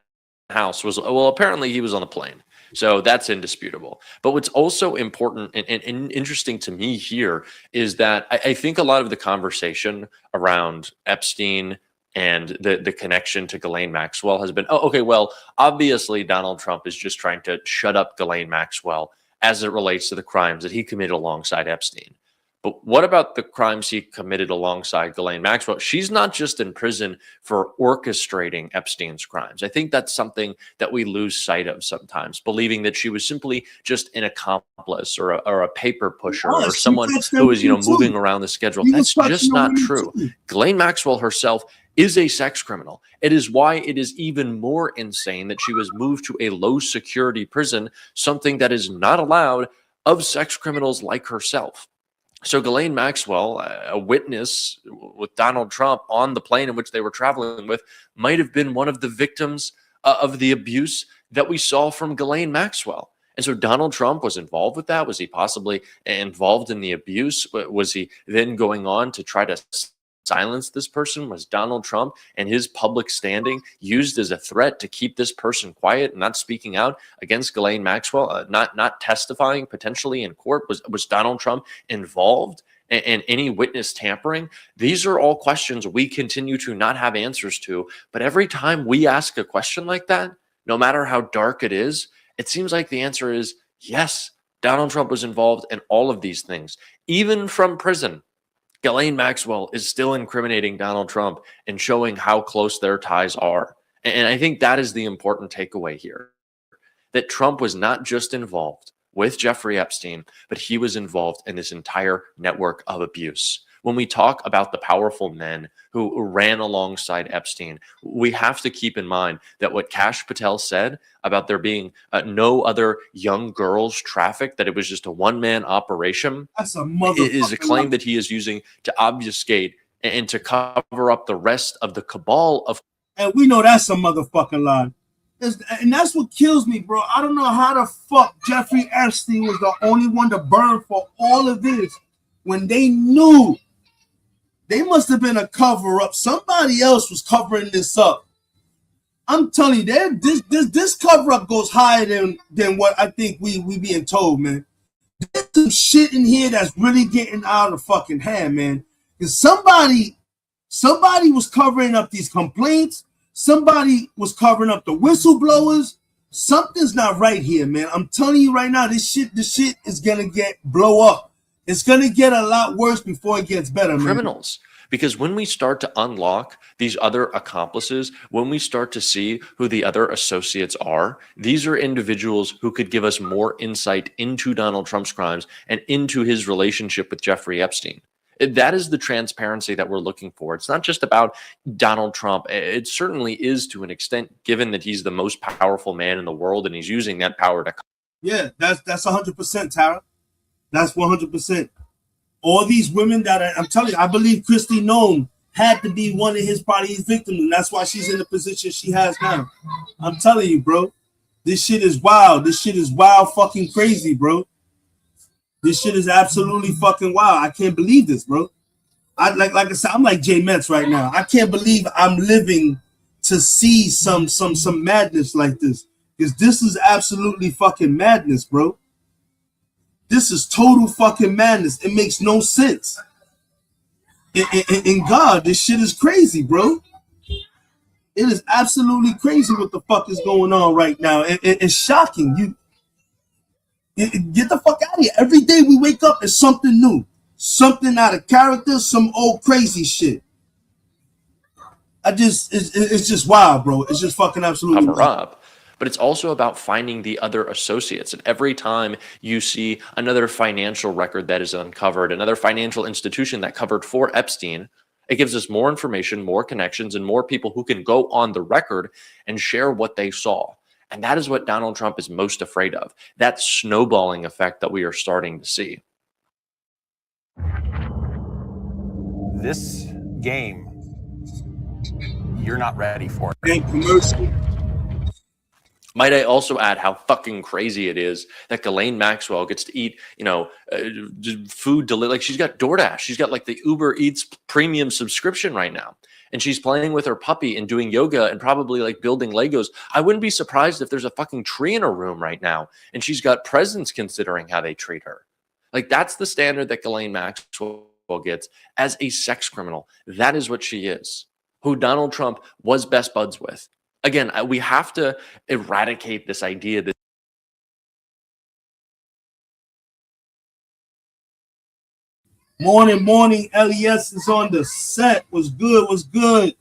house. Apparently he was on the plane. So that's indisputable. But what's also important and interesting to me here is that I think a lot of the conversation around Epstein and the connection to Ghislaine Maxwell has been, obviously Donald Trump is just trying to shut up Ghislaine Maxwell as it relates to the crimes that he committed alongside Epstein. But what about the crimes he committed alongside Ghislaine Maxwell? She's not just in prison for orchestrating Epstein's crimes. I think that's something that we lose sight of sometimes, believing that she was simply just an accomplice or a paper pusher or someone who was, moving around the schedule. That's just not true. Ghislaine Maxwell herself is a sex criminal. It is why it is even more insane that she was moved to a low security prison, something that is not allowed of sex criminals like herself. So Ghislaine Maxwell, a witness with Donald Trump on the plane in which they were traveling with, might have been one of the victims of the abuse that we saw from Ghislaine Maxwell. And so Donald Trump was involved with that. Was he possibly involved in the abuse? Was he then going on to try to silence this person? Was Donald Trump and his public standing used as a threat to keep this person quiet and not speaking out against Ghislaine Maxwell, not testifying potentially in court? Was Donald Trump involved in any witness tampering? These are all questions we continue to not have answers to. But every time we ask a question like that, no matter how dark it is, it seems like the answer is yes, Donald Trump was involved in all of these things, even from prison. Ghislaine Maxwell is still incriminating Donald Trump and showing how close their ties are. And I think that is the important takeaway here, that Trump was not just involved with Jeffrey Epstein, but he was involved in this entire network of abuse. When we talk about the powerful men who ran alongside Epstein, we have to keep in mind that what Kash Patel said about there being no other young girls trafficked, that it was just a one-man operation, is a claim that he is using to obfuscate and to cover up the rest of the cabal of. And we know that's a motherfucking lie. And that's what kills me, bro. I don't know how the fuck Jeffrey Epstein was the only one to burn for all of this when they knew They must have been a cover up. Somebody else was covering this up. I'm telling you, this cover up goes higher than what I think we being told, man. There's some shit in here that's really getting out of fucking hand, man. Because somebody was covering up these complaints. Somebody was covering up the whistleblowers. Something's not right here, man. I'm telling you right now, this shit is gonna blow up. It's gonna get a lot worse before it gets better, man. Criminals. Because when we start to unlock these other accomplices, when we start to see who the other associates are, these are individuals who could give us more insight into Donald Trump's crimes and into his relationship with Jeffrey Epstein. That is the transparency that we're looking for. It's not just about Donald Trump. It certainly is to an extent, given that he's the most powerful man in the world and he's using that power to. Yeah, that's 100%, Tara. That's 100%. All these women I'm telling you, I believe Christy Nome had to be one of his victims, and that's why she's in the position she has now. I'm telling you, bro. This shit is wild. This shit is wild fucking crazy, bro. This shit is absolutely fucking wild. I can't believe this, bro. Like I said, I'm like Jay Metz right now. I can't believe I'm living to see some madness like this. Because this is absolutely fucking madness, bro. This is total fucking madness. It makes no sense. In God, this shit is crazy, bro. It is absolutely crazy what the fuck is going on right now. It's shocking. Get the fuck out of here. Every day we wake up, it's something new. Something out of character, some old crazy shit. It's just wild, bro. It's just fucking absolutely Cover wild. up. But it's also about finding the other associates. And every time you see another financial record that is uncovered, another financial institution that covered for Epstein, it gives us more information, more connections, and more people who can go on the record and share what they saw. And that is what Donald Trump is most afraid of, that snowballing effect that we are starting to see. This game, you're not ready for it. Thank commercial. Might I also add how fucking crazy it is that Ghislaine Maxwell gets to eat, food like she's got DoorDash. She's got like the Uber Eats premium subscription right now. And she's playing with her puppy and doing yoga and probably like building Legos. I wouldn't be surprised if there's a fucking tree in her room right now and she's got presents considering how they treat her. Like that's the standard that Ghislaine Maxwell gets as a sex criminal. That is what she is, who Donald Trump was best buds with. Again, we have to eradicate this idea that Morning. LES is on the set. Was good.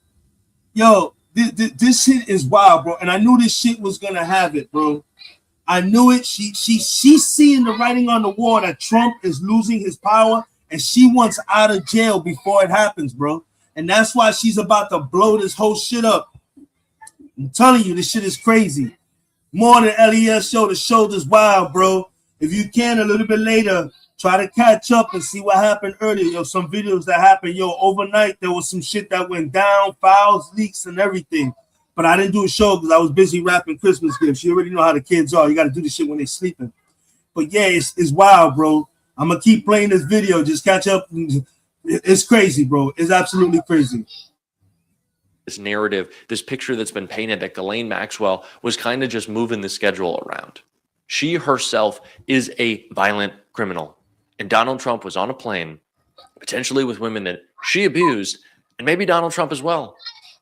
Yo, this shit is wild, bro. And I knew this shit was gonna have it, bro. I knew it. She's seeing the writing on the wall that Trump is losing his power, and she wants out of jail before it happens, bro. And that's why she's about to blow this whole shit up. I'm telling you, this shit is crazy. Morning LES show. The show is wild, bro. If you can, a little bit later, try to catch up and see what happened earlier. Yo, some videos that happened. Yo, overnight, there was some shit that went down, files, leaks, and everything. But I didn't do a show because I was busy wrapping Christmas gifts. You already know how the kids are. You got to do this shit when they're sleeping. But yeah, it's wild, bro. I'm going to keep playing this video. Just catch up. It's crazy, bro. It's absolutely crazy. this narrative, this picture that's been painted that Ghislaine Maxwell was kind of just moving the schedule around. She herself is a violent criminal. And Donald Trump was on a plane, potentially with women that she abused, and maybe Donald Trump as well.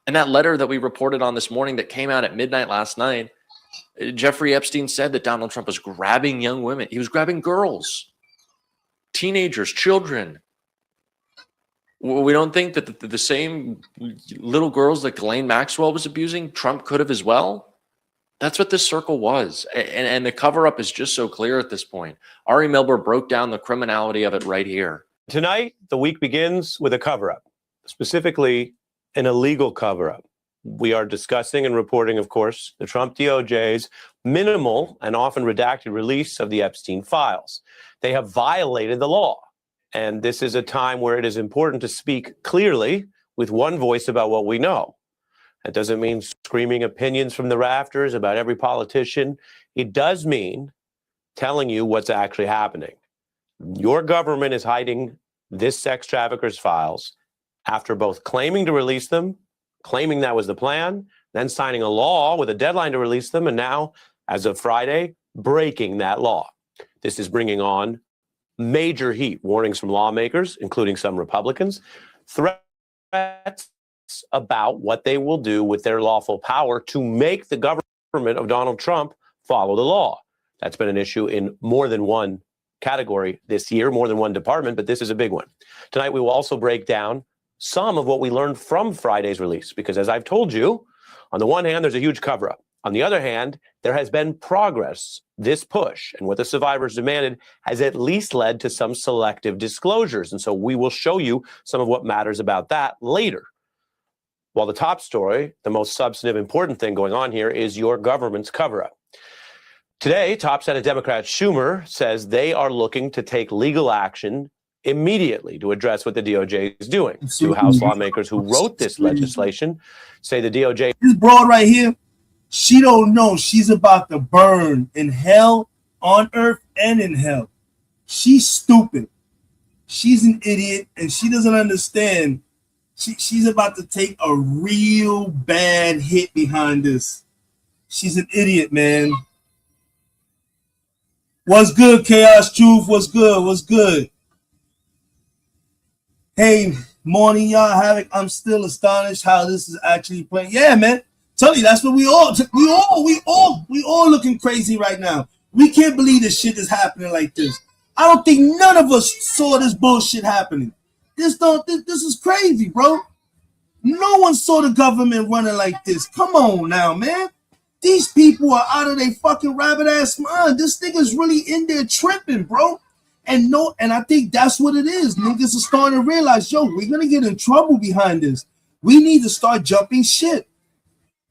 And that letter that we reported on this morning that came out at midnight last night, Jeffrey Epstein said that Donald Trump was grabbing young women. He was grabbing girls, teenagers, children. We don't think that the same little girls that Ghislaine Maxwell was abusing, Trump could have as well. That's what this circle was. And the cover-up is just so clear at this point. Ari Melber broke down the criminality of it right here. Tonight, the week begins with a cover-up, specifically an illegal cover-up. We are discussing and reporting, of course, the Trump DOJ's minimal and often redacted release of the Epstein files. They have violated the law. And this is a time where it is important to speak clearly with one voice about what we know. That doesn't mean screaming opinions from the rafters about every politician. It does mean telling you what's actually happening. Your government is hiding this sex trafficker's files, after both claiming to release them, claiming that was the plan, then signing a law with a deadline to release them, and now, as of Friday, breaking that law. This is bringing on major heat, warnings from lawmakers, including some Republicans, threats about what they will do with their lawful power to make the government of Donald Trump follow the law. That's been an issue in more than one category this year, more than one department, but this is a big one. Tonight, we will also break down some of what we learned from Friday's release, because as I've told you, on the one hand, there's a huge cover-up. On the other hand, there has been progress. This push and what the survivors demanded has at least led to some selective disclosures. And so we will show you some of what matters about that later. While the top story, the most substantive, important thing going on here is your government's cover-up. Today, top Senate Democrat Schumer says they are looking to take legal action immediately to address what the DOJ is doing. Two House lawmakers who wrote this legislation say the DOJ... This broad right here, she don't know she's about to burn in hell, on earth, and in hell. She's stupid. She's an idiot, and she doesn't understand. She's about to take a real bad hit behind this. She's an idiot, man. What's good, Chaos Truth? What's good? What's good? Hey, morning, y'all. Havoc. I'm still astonished how this is actually playing. Yeah, man. Tell you, that's what we all looking crazy right now. We can't believe this shit is happening like this. I don't think none of us saw this bullshit happening. This is crazy, bro. No one saw the government running like this. Come on now, man. These people are out of their fucking rabbit ass mind. This nigga's really in there tripping, bro. And I think that's what it is. Niggas are starting to realize, yo, we're gonna get in trouble behind this. We need to start jumping shit.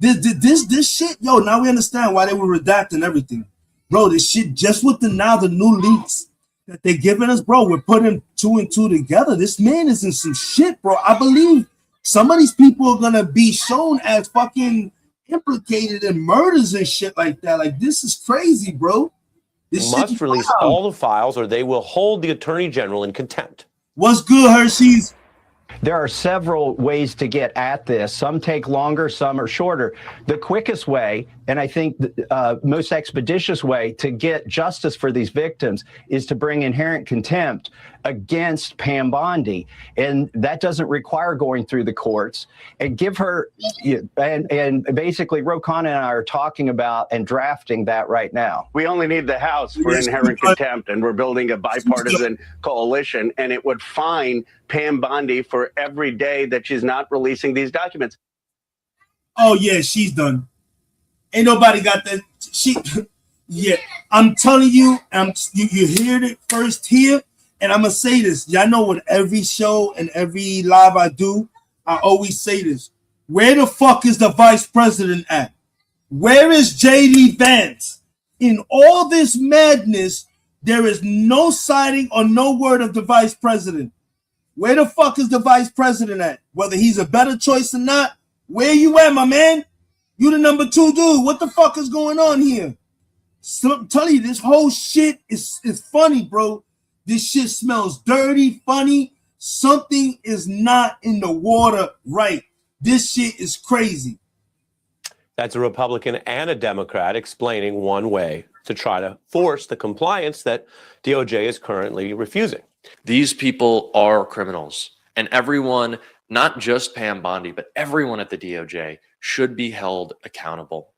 This shit, yo, now we understand why they were redacting everything. Bro, this shit, just with the new leaks that they're giving us, bro, we're putting 2 and 2 together. This man is in some shit, bro. I believe some of these people are gonna be shown as fucking implicated in murders and shit like that. Like, this is crazy, bro. This must release all the files or they will hold the Attorney General in contempt. What's good, Hershey's? There are several ways to get at this. Some take longer, some are shorter. The quickest way, and I think the most expeditious way to get justice for these victims is to bring inherent contempt against Pam Bondi. And that doesn't require going through the courts. And give her, and basically Rokan and I are talking about and drafting that right now. We only need the House for inherent contempt, and we're building a bipartisan coalition, and it would fine Pam Bondi for every day that she's not releasing these documents. Oh, yeah, she's done. Ain't nobody got that. Yeah, I'm telling you, you heard it first here, and I'm going to say this. Y'all know with every show and every live I do, I always say this. Where the fuck is the vice president at? Where is J.D. Vance? In all this madness, there is no sighting or no word of the vice president. Where the fuck is the vice president at? Whether he's a better choice or not, where you at, my man? You the number 2 dude. What the fuck is going on here? So I'm telling you, this whole shit is funny, bro. This shit smells dirty, funny. Something is not in the water right. This shit is crazy. That's a Republican and a Democrat explaining one way to try to force the compliance that DOJ is currently refusing. These people are criminals, and everyone, not just Pam Bondi, but everyone at the DOJ should be held accountable.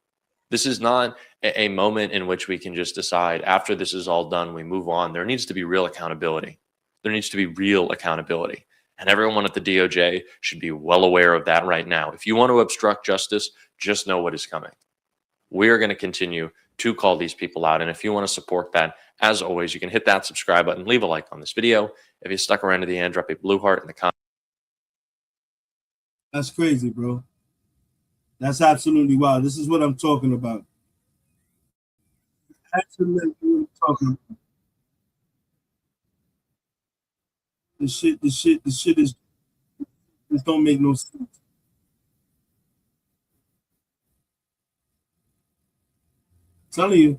This is not a moment in which we can just decide after this is all done, we move on. There needs to be real accountability. There needs to be real accountability. And everyone at the DOJ should be well aware of that right now. If you want to obstruct justice, just know what is coming. We are going to continue to call these people out. And if you want to support that, as always, you can hit that subscribe button, leave a like on this video. If you stuck around to the end, drop a blue heart in the comments. That's crazy, bro. That's absolutely wild. This is what I'm talking about. Absolutely what I'm talking about. This shit is, this don't make no sense. I'm telling you,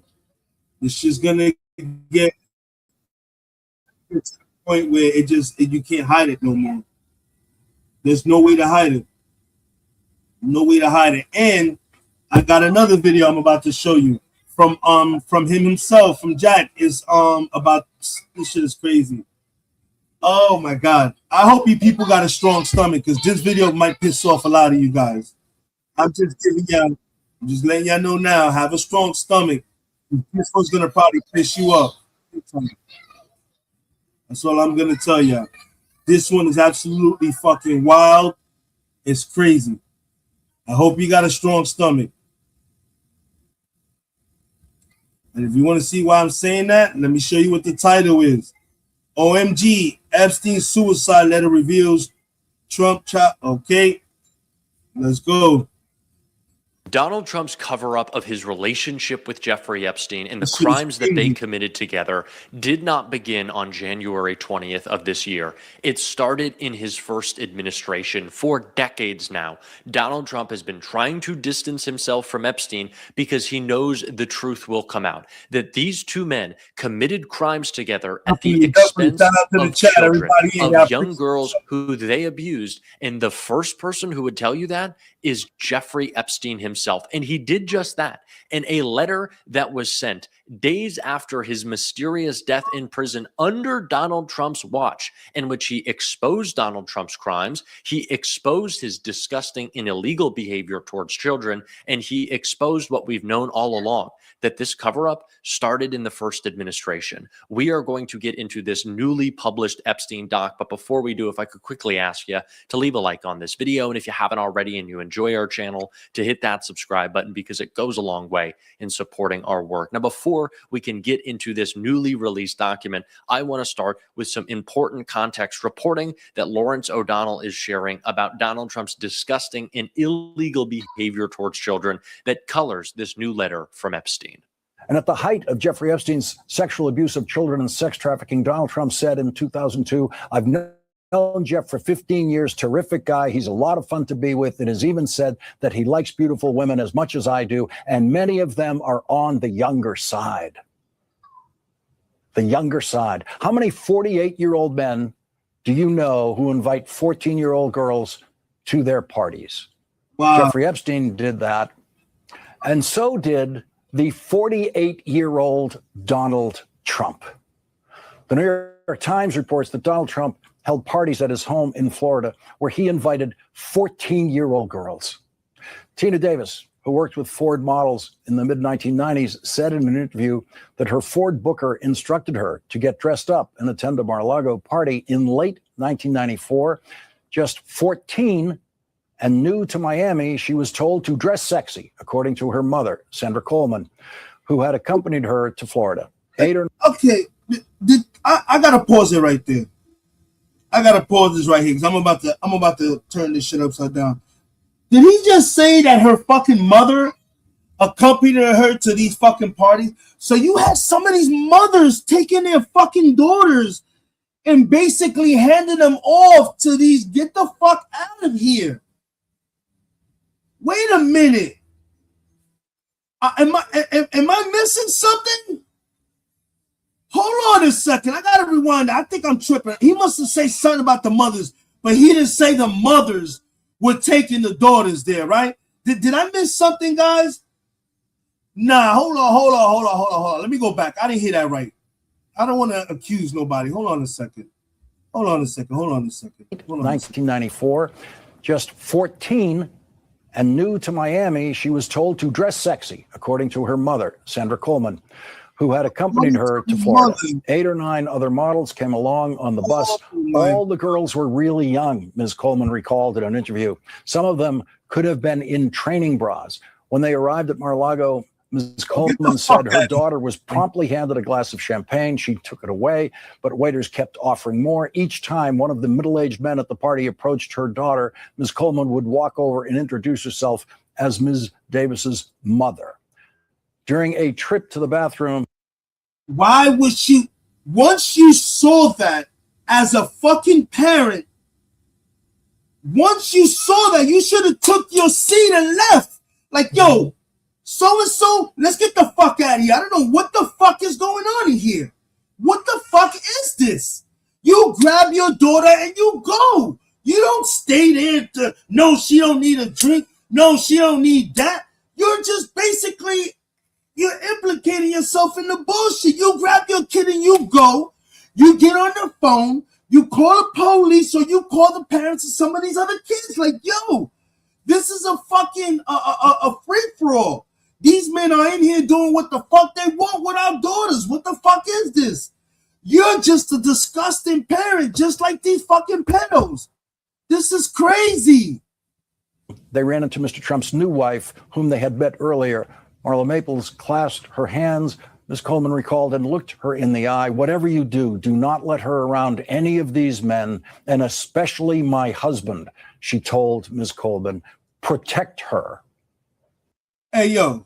this shit's gonna get to the point where you can't hide it no more. There's no way to hide it. No way to hide it. And I got another video I'm about to show you from him himself, from Jack. Is about this shit is crazy. Oh my God. I hope you people got a strong stomach, because this video might piss off a lot of you guys. I'm just letting y'all know now. Have a strong stomach. This one's gonna probably piss you up. That's all I'm gonna tell y'all. This one is absolutely fucking wild. It's crazy. I hope you got a strong stomach. And if you want to see why I'm saying that, let me show you what the title is. OMG, Epstein's suicide letter reveals Trump chop. Okay, let's go. Donald Trump's cover-up of his relationship with Jeffrey Epstein and the crimes that they committed together did not begin on January 20th of this year. It started in his first administration. For decades now, Donald Trump has been trying to distance himself from Epstein because he knows the truth will come out, that these two men committed crimes together at the expense of children, of young girls who they abused. And the first person who would tell you that is Jeffrey Epstein himself. And he did just that. And a letter that was sent days after his mysterious death in prison under Donald Trump's watch, in which he exposed Donald Trump's crimes, he exposed his disgusting and illegal behavior towards children, and he exposed what we've known all along, that this cover-up started in the first administration. We are going to get into this newly published Epstein doc, but before we do, if I could quickly ask you to leave a like on this video, and if you haven't already and you enjoy our channel, to hit that subscribe button, because it goes a long way in supporting our work. Now, before we can get into this newly released document, I want to start with some important context reporting that Lawrence O'Donnell is sharing about Donald Trump's disgusting and illegal behavior towards children that colors this new letter from Epstein. And at the height of Jeffrey Epstein's sexual abuse of children and sex trafficking, Donald Trump said in 2002, "I've known Jeff for 15 years, terrific guy. He's a lot of fun to be with. It has even said that he likes beautiful women as much as I do, and many of them are on the younger side." The younger side. How many 48-year-old men do you know who invite 14-year-old girls to their parties? Wow. Jeffrey Epstein did that. And so did the 48-year-old Donald Trump. The New York Times reports that Donald Trump held parties at his home in Florida where he invited 14-year-old girls. Tina Davis, who worked with Ford models in the mid-1990s, said in an interview that her Ford booker instructed her to get dressed up and attend a Mar-a-Lago party in late 1994. Just 14 and new to Miami, she was told to dress sexy, according to her mother, Sandra Coleman, who had accompanied her to Florida. Okay, I gotta pause it right there. I gotta pause this right here, because I'm about to turn this shit upside down. Did he just say that her fucking mother accompanied her to these fucking parties? So you had some of these mothers taking their fucking daughters and basically handing them off to these, get the fuck out of here. Wait a minute. Am I missing something? Hold on a second. I gotta rewind. I think I'm tripping. He must have said something about the mothers, but he didn't say the mothers were taking the daughters there, right? Did I miss something, guys? Nah, hold on. Let me go back. I didn't hear that right. I don't want to accuse nobody. Hold on a second. 1994, just 14 and new to Miami, she was told to dress sexy, according to her mother, Sandra Coleman, who had accompanied her to Florida. 8 or 9 other models came along on the bus. All the girls were really young, Ms. Coleman recalled in an interview. Some of them could have been in training bras. When they arrived at Mar-a-Lago, Ms. Coleman said her daughter was promptly handed a glass of champagne. She took it away, but waiters kept offering more. Each time one of the middle-aged men at the party approached her daughter, Ms. Coleman would walk over and introduce herself as Ms. Davis's mother. During a trip to the bathroom. Why would she, once you saw that as a fucking parent, once you saw that, you should have took your seat and left. Like, yo, so-and-so, let's get the fuck out of here. I don't know what the fuck is going on in here. What the fuck is this? You grab your daughter and you go. You don't stay there to, no, she don't need a drink. No, she don't need that. You're just basically, you're implicating yourself in the bullshit. You grab your kid and you go. You get on the phone. You call the police or you call the parents of some of these other kids. Like, yo, this is a fucking a free-for-all. These men are in here doing what the fuck they want with our daughters. What the fuck is this? You're just a disgusting parent, just like these fucking pedos. This is crazy. They ran into Mr. Trump's new wife, whom they had met earlier. Marla Maples clasped her hands. Ms. Coleman recalled and looked her in the eye. Whatever you do, do not let her around any of these men, and especially my husband, she told Ms. Coleman. Protect her. Hey, yo.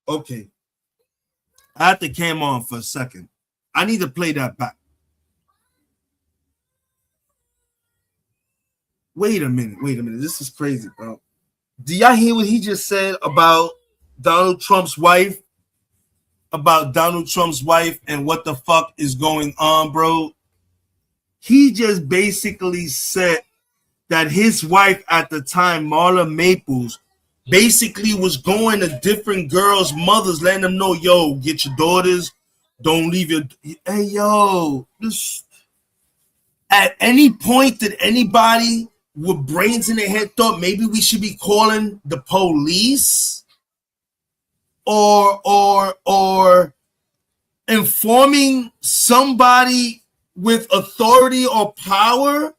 Okay. I had the cam on for a second. I need to play that back. Wait a minute. This is crazy, bro. Do y'all hear what he just said about Donald Trump's wife? About Donald Trump's wife and what the fuck is going on, bro? He just basically said that his wife at the time, Marla Maples, basically was going to different girls' mothers, letting them know, yo, get your daughters, don't leave your... Hey, yo, this... At any point did anybody with brains in their head thought maybe we should be calling the police or informing somebody with authority or power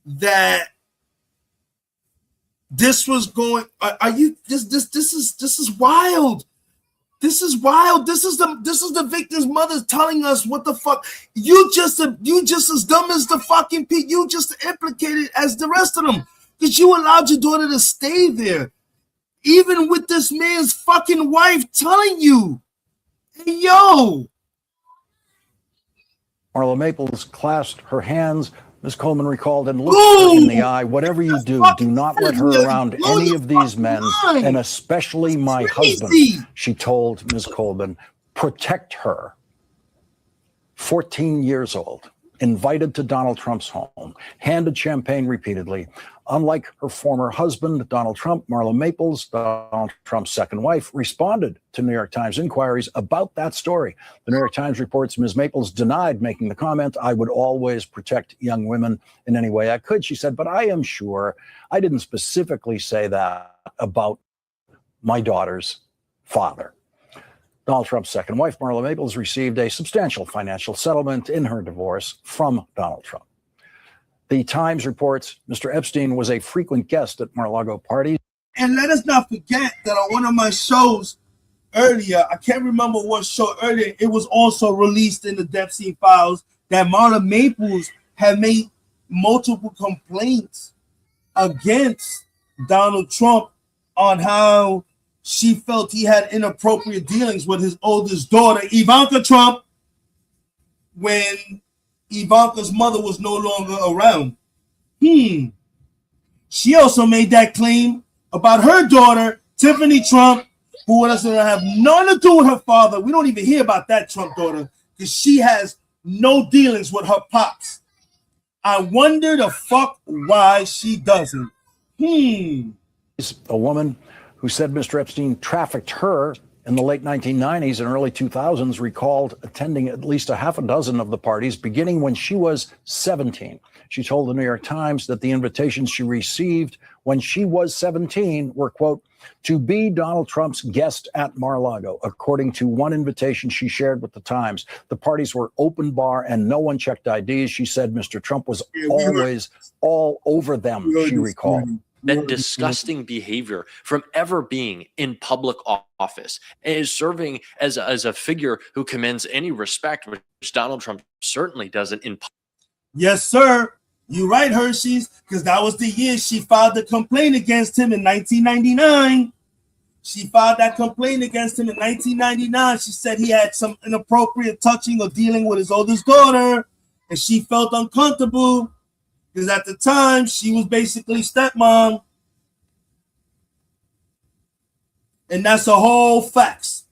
that this was going? Are you this is wild. This is wild. This is the victim's mother telling us what the fuck. You just as dumb as the fucking Pete. You just implicated as the rest of them because you allowed your daughter to stay there, even with this man's fucking wife telling you, hey, yo. Marla Maples clasped her hands. Ms. Coleman recalled and looked her in the eye. Whatever you do, do not let her around any of these men, and especially my husband, she told Ms. Coleman. Protect her. 14 years old, invited to Donald Trump's home, handed champagne repeatedly. Unlike her former husband, Donald Trump, Marla Maples, Donald Trump's second wife, responded to New York Times inquiries about that story. The New York Times reports Ms. Maples denied making the comment, I would always protect young women in any way I could. She said, but I am sure I didn't specifically say that about my daughter's father. Donald Trump's second wife, Marla Maples, received a substantial financial settlement in her divorce from Donald Trump. The Times reports Mr. Epstein was a frequent guest at Mar-a-Lago parties. And let us not forget that on one of my shows earlier, I can't remember what show earlier, it was also released in the Epstein files that Marla Maples had made multiple complaints against Donald Trump on how she felt he had inappropriate dealings with his oldest daughter, Ivanka Trump, when Ivanka's mother was no longer around. She also made that claim about her daughter, Tiffany Trump, who doesn't have nothing to do with her father. We don't even hear about that Trump daughter because she has no dealings with her pops. I wonder the fuck why she doesn't. A woman who said Mr. Epstein trafficked her in the late 1990s and early 2000s recalled attending at least a half a dozen of the parties beginning when she was 17. She told the New York Times that the invitations she received when she was 17 were, quote, to be Donald Trump's guest at Mar-a-Lago. According to one invitation she shared with the Times, the parties were open bar and no one checked IDs. She said Mr. Trump was always all over them, she recalled. That disgusting behavior from ever being in public office and is serving as a figure who commands any respect, which Donald Trump certainly doesn't in public. Yes, sir. You're right, Hershey's, because that was the year she filed the complaint against him in 1999. She filed that complaint against him in 1999. She said he had some inappropriate touching or dealing with his oldest daughter, and she felt uncomfortable because at the time she was basically stepmom. And that's a whole facts.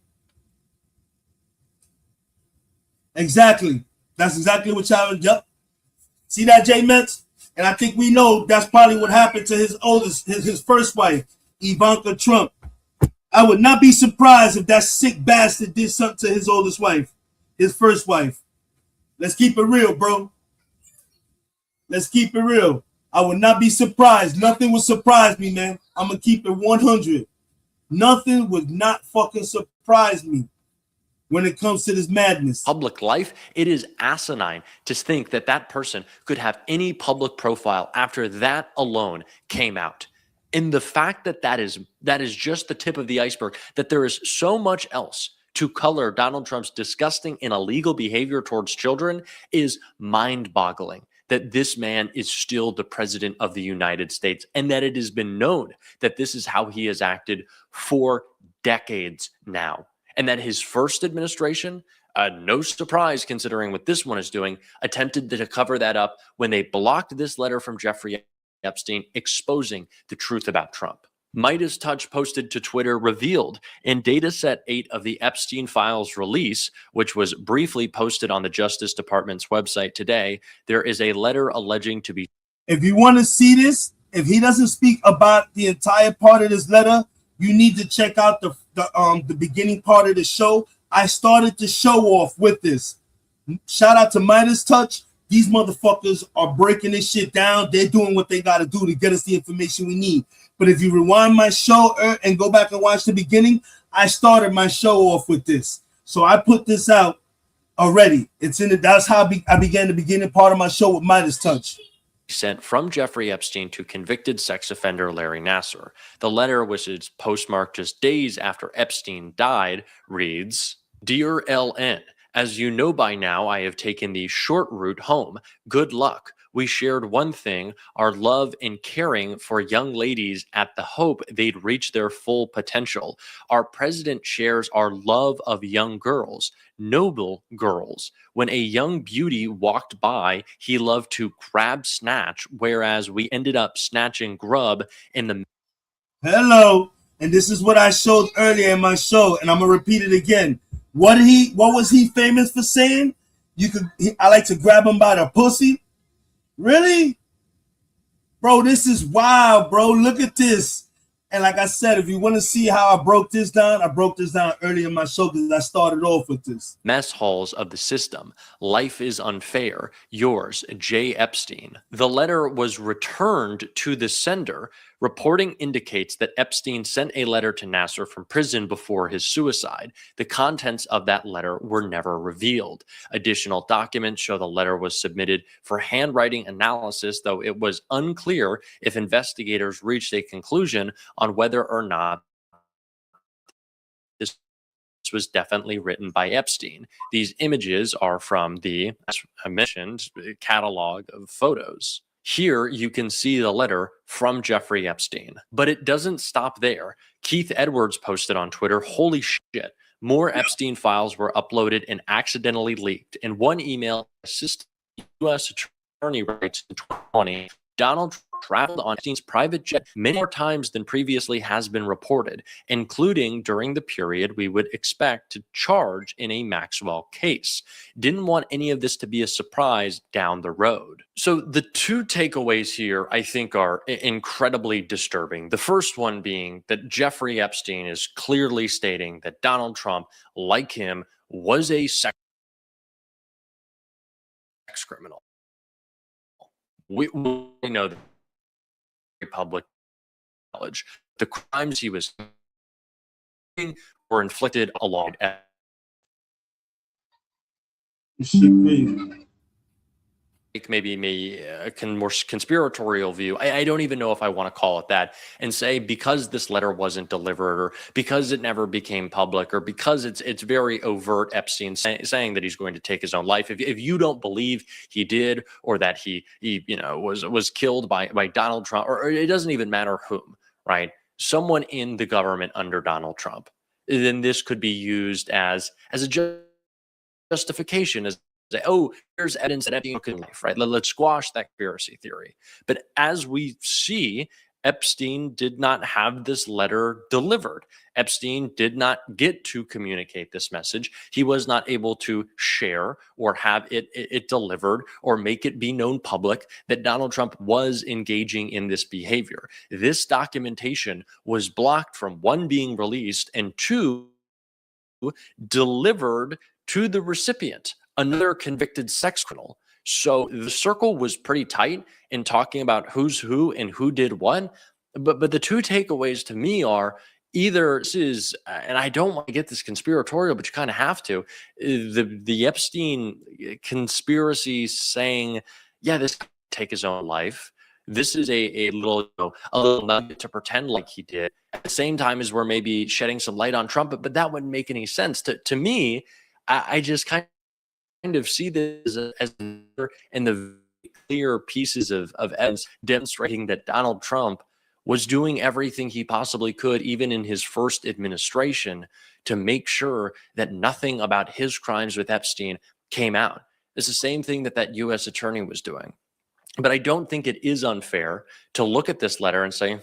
Exactly. That's exactly what y'all. Yep. See that, J Metz? And I think we know that's probably what happened to his oldest, his first wife, Ivanka Trump. I would not be surprised if that sick bastard did something to his oldest wife, his first wife. Let's keep it real, bro. Let's keep it real. I would not be surprised. Nothing would surprise me, man. I'm going to keep it 100. Nothing would not fucking surprise me when it comes to this madness. Public life, it is asinine to think that that person could have any public profile after that alone came out. And the fact that that is just the tip of the iceberg, that there is so much else to color Donald Trump's disgusting and illegal behavior towards children is mind-boggling. That this man is still the president of the United States, and that it has been known that this is how he has acted for decades now. And that his first administration, no surprise considering what this one is doing, attempted to cover that up when they blocked this letter from Jeffrey Epstein exposing the truth about Trump. Midas Touch posted to Twitter, revealed in dataset 8 of the Epstein files release, which was briefly posted on the Justice Department's website today, there is a letter alleging to be. If you want to see this, if he doesn't speak about the entire part of this letter, you need to check out the beginning part of the show. I started the show off with this. Shout out to Midas Touch. These motherfuckers are breaking this shit down. They're doing what they got to do to get us the information we need. But if you rewind my show and go back and watch the beginning, I started my show off with this. So I put this out already. It's in it. That's how I began the beginning part of my show with Midas Touch. Sent from Jeffrey Epstein to convicted sex offender Larry Nassar. The letter, which is postmarked just days after Epstein died, reads, "Dear LN, as you know by now, I have taken the short route home. Good luck. We shared one thing, our love and caring for young ladies at the hope they'd reach their full potential. Our president shares our love of young girls, noble girls. When a young beauty walked by, he loved to grab snatch, whereas we ended up snatching grub in the..." Hello. And this is what I showed earlier in my show, and I'm going to repeat it again. What was he famous for saying? I like to grab him by the pussy. Really? Bro, this is wild, bro. Look at this. And like I said, if you want to see how I broke this down earlier in my show because I started off with this. Mess halls of the system. Life is unfair. Yours, J. Epstein. The letter was returned to the sender. Reporting indicates that Epstein sent a letter to Nassar from prison before his suicide. The contents of that letter were never revealed. Additional documents show the letter was submitted for handwriting analysis, though it was unclear if investigators reached a conclusion on whether or not this was definitely written by Epstein. These images are from the, as I mentioned, catalog of photos. Here you can see the letter from Jeffrey Epstein. But it doesn't stop there. Keith Edwards posted on Twitter, "Holy shit, more Epstein files were uploaded and accidentally leaked. In one email, assistant U.S. attorney writes in 2020, Donald Trump traveled on Epstein's private jet many more times than previously has been reported, including during the period we would expect to charge in a Maxwell case. Didn't want any of this to be a surprise down the road." So the two takeaways here, I think, are incredibly disturbing. The first one being that Jeffrey Epstein is clearly stating that Donald Trump, like him, was a sex criminal. We know that public knowledge. The crimes he was committing were inflicted along. It should be. Maybe more conspiratorial view. I don't even know if I want to call it that, and say because this letter wasn't delivered, or because it never became public, or because it's very overt Epstein saying that he's going to take his own life. If you don't believe he did, or that he was killed by Donald Trump, or it doesn't even matter whom, right? Someone in the government under Donald Trump, then this could be used as a justification, as say, oh, here's evidence that Epstein could live, right? Let's squash that conspiracy theory. But as we see, Epstein did not have this letter delivered. Epstein did not get to communicate this message. He was not able to share or have it delivered or make it be known public that Donald Trump was engaging in this behavior. This documentation was blocked from, one, being released, and two, delivered to the recipient, another convicted sex criminal. So the circle was pretty tight in talking about who's who and who did what. But the two takeaways to me are either this is, and I don't want to get this conspiratorial, but you kind of have to, the Epstein conspiracy saying, yeah, this could take his own life. This is a little nugget to pretend like he did. At the same time as we're maybe shedding some light on Trump, but that wouldn't make any sense. To me, I just kind of see this as in the clear pieces of evidence demonstrating that Donald Trump was doing everything he possibly could, even in his first administration, to make sure that nothing about his crimes with Epstein came out. It's the same thing that U.S. attorney was doing. But I don't think it is unfair to look at this letter and say,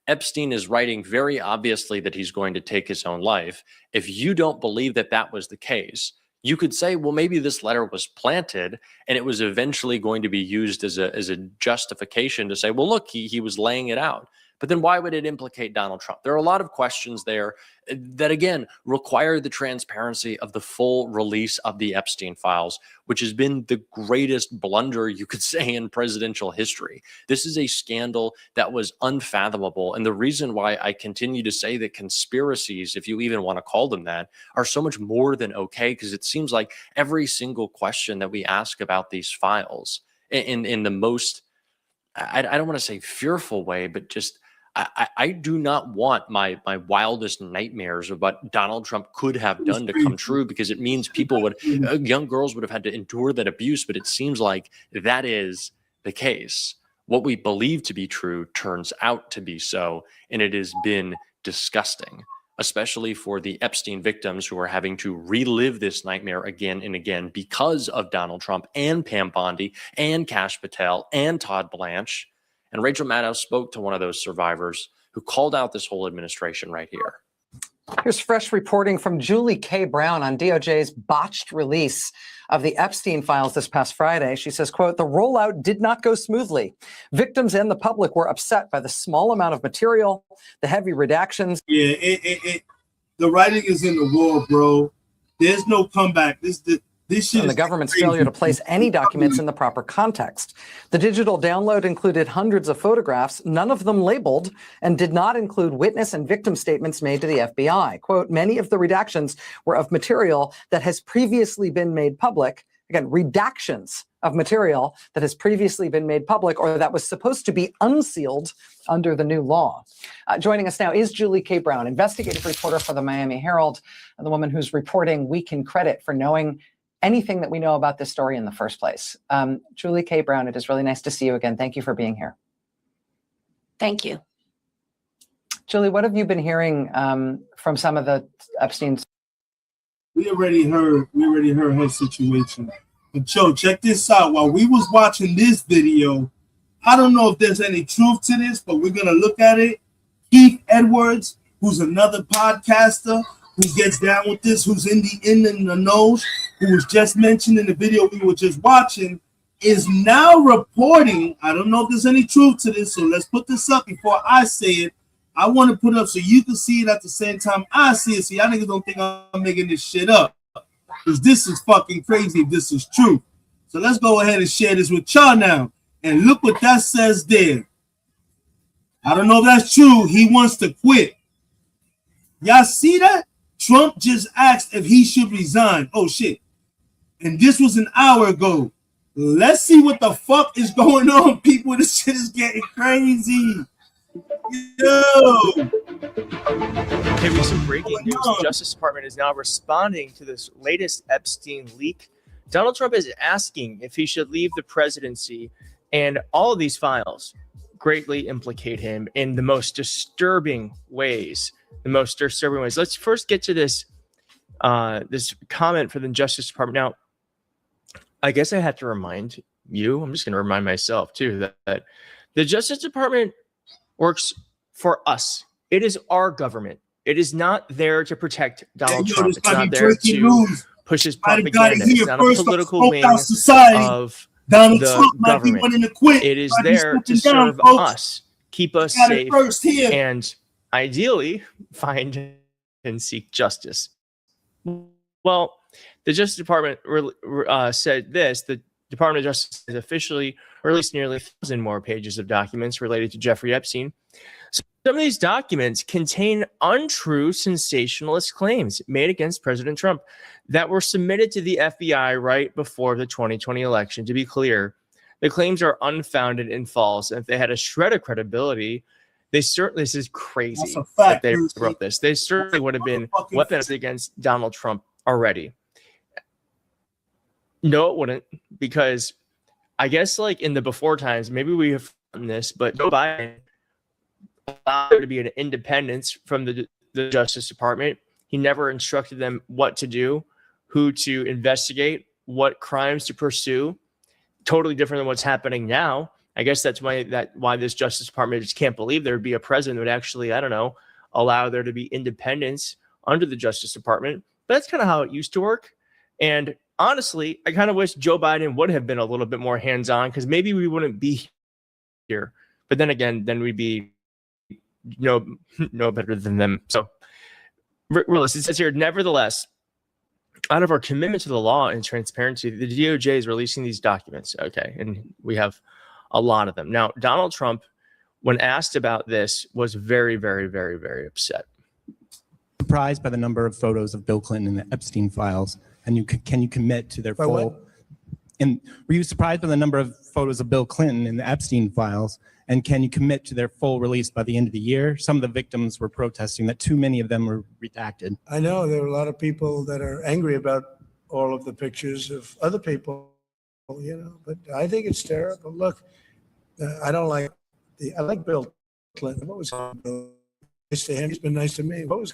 Epstein is writing very obviously that he's going to take his own life. If you don't believe that that was the case, you could say, well, maybe this letter was planted and it was eventually going to be used as a justification to say, well, look, he was laying it out. But then why would it implicate Donald Trump? There are a lot of questions there that, again, require the transparency of the full release of the Epstein files, which has been the greatest blunder you could say in presidential history. This is a scandal that was unfathomable. And the reason why I continue to say that conspiracies, if you even want to call them that, are so much more than okay, because it seems like every single question that we ask about these files in the most, I don't want to say fearful way, but just I do not want my wildest nightmares of what Donald Trump could have done to come true, because it means people would, young girls would have had to endure that abuse. But it seems like that is the case. What we believe to be true turns out to be so. And it has been disgusting, especially for the Epstein victims who are having to relive this nightmare again and again because of Donald Trump and Pam Bondi and Kash Patel and Todd Blanche. And Rachel Maddow spoke to one of those survivors who called out this whole administration right here. Here's fresh reporting from Julie K. Brown on DOJ's botched release of the Epstein files this past Friday. She says, quote, the rollout did not go smoothly. Victims and the public were upset by the small amount of material, the heavy redactions. Yeah, the writing is in the wall, bro. There's no comeback. This shit and the government's failure to place any documents in the proper context. The digital download included hundreds of photographs, none of them labeled, and did not include witness and victim statements made to the FBI. Quote, many of the redactions were of material that has previously been made public. Again, redactions of material that has previously been made public or that was supposed to be unsealed under the new law. Joining us now is Julie K. Brown, investigative reporter for the Miami Herald, and the woman who's reporting we can credit for knowing anything that we know about this story in the first place. Julie K. Brown, it is really nice to see you again. Thank you for being here. Thank you. Julie, what have you been hearing from some of the Epstein's? We already heard her situation. But Joe, check this out. While we was watching this video, I don't know if there's any truth to this, but we're gonna look at it. Keith Edwards, who's another podcaster who gets down with this, who's in the nose, who was just mentioned in the video we were just watching, is now reporting. I don't know if there's any truth to this, so let's put this up before I say it. I want to put it up so you can see it at the same time I see it, so y'all niggas don't think I'm making this shit up, because this is fucking crazy if this is true. So let's go ahead and share this with y'all now, and look what that says there. I don't know if that's true. He wants to quit. Y'all see that? Trump just asked if he should resign. Oh, shit. And this was an hour ago. Let's see what the fuck is going on, people. This shit is getting crazy. Yo. Okay, we have some breaking news. The Justice Department is now responding to this latest Epstein leak. Donald Trump is asking if he should leave the presidency, and all of these files greatly implicate him in the most disturbing ways. Let's first get to this comment for the Justice Department. Now, I guess I have to remind you, I'm just going to remind myself too, that the Justice Department works for us. It is our government. It is not there to protect Donald Trump. It's not there to push his propaganda. It's not a political wing of Donald the Trump might be government. wanting to quit. It is Might be there to stepping down, serve folks. us, keep us Got it safe, first here. and ideally find and seek justice. Well, the Justice Department said this. The Department of Justice has officially released nearly 1,000 more pages of documents related to Jeffrey Epstein. Some of these documents contain untrue, sensationalist claims made against President Trump that were submitted to the FBI right before the 2020 election. To be clear, the claims are unfounded and false. And if they had a shred of credibility, this is crazy that they wrote this. They certainly would have been weapons against Donald Trump already. No, it wouldn't, because I guess like in the before times, maybe we have done this, but Joe Biden allowed there to be an independence from the Justice Department. He never instructed them what to do, who to investigate, what crimes to pursue. Totally different than what's happening now. I guess that's why this Justice Department just can't believe there would be a president that would actually, I don't know, allow there to be independence under the Justice Department. But that's kind of how it used to work. And honestly, I kind of wish Joe Biden would have been a little bit more hands-on, because maybe we wouldn't be here. But then again, then we'd be no better than them. So regardless, it says here, nevertheless, out of our commitment to the law and transparency, the DOJ is releasing these documents. Okay, and we have a lot of them. Now, Donald Trump, when asked about this, was very, very, very, very upset. Surprised by the number of photos of Bill Clinton in the Epstein files, and can you commit to their full? And were you surprised by the number of photos of Bill Clinton in the Epstein files, and can you commit to their full release by the end of the year? Some of the victims were protesting that too many of them were redacted. I know there are a lot of people that are angry about all of the pictures of other people, but I think it's terrible. Look, I like Bill Clinton. What was Bill? Nice to him. He's been nice to me. What was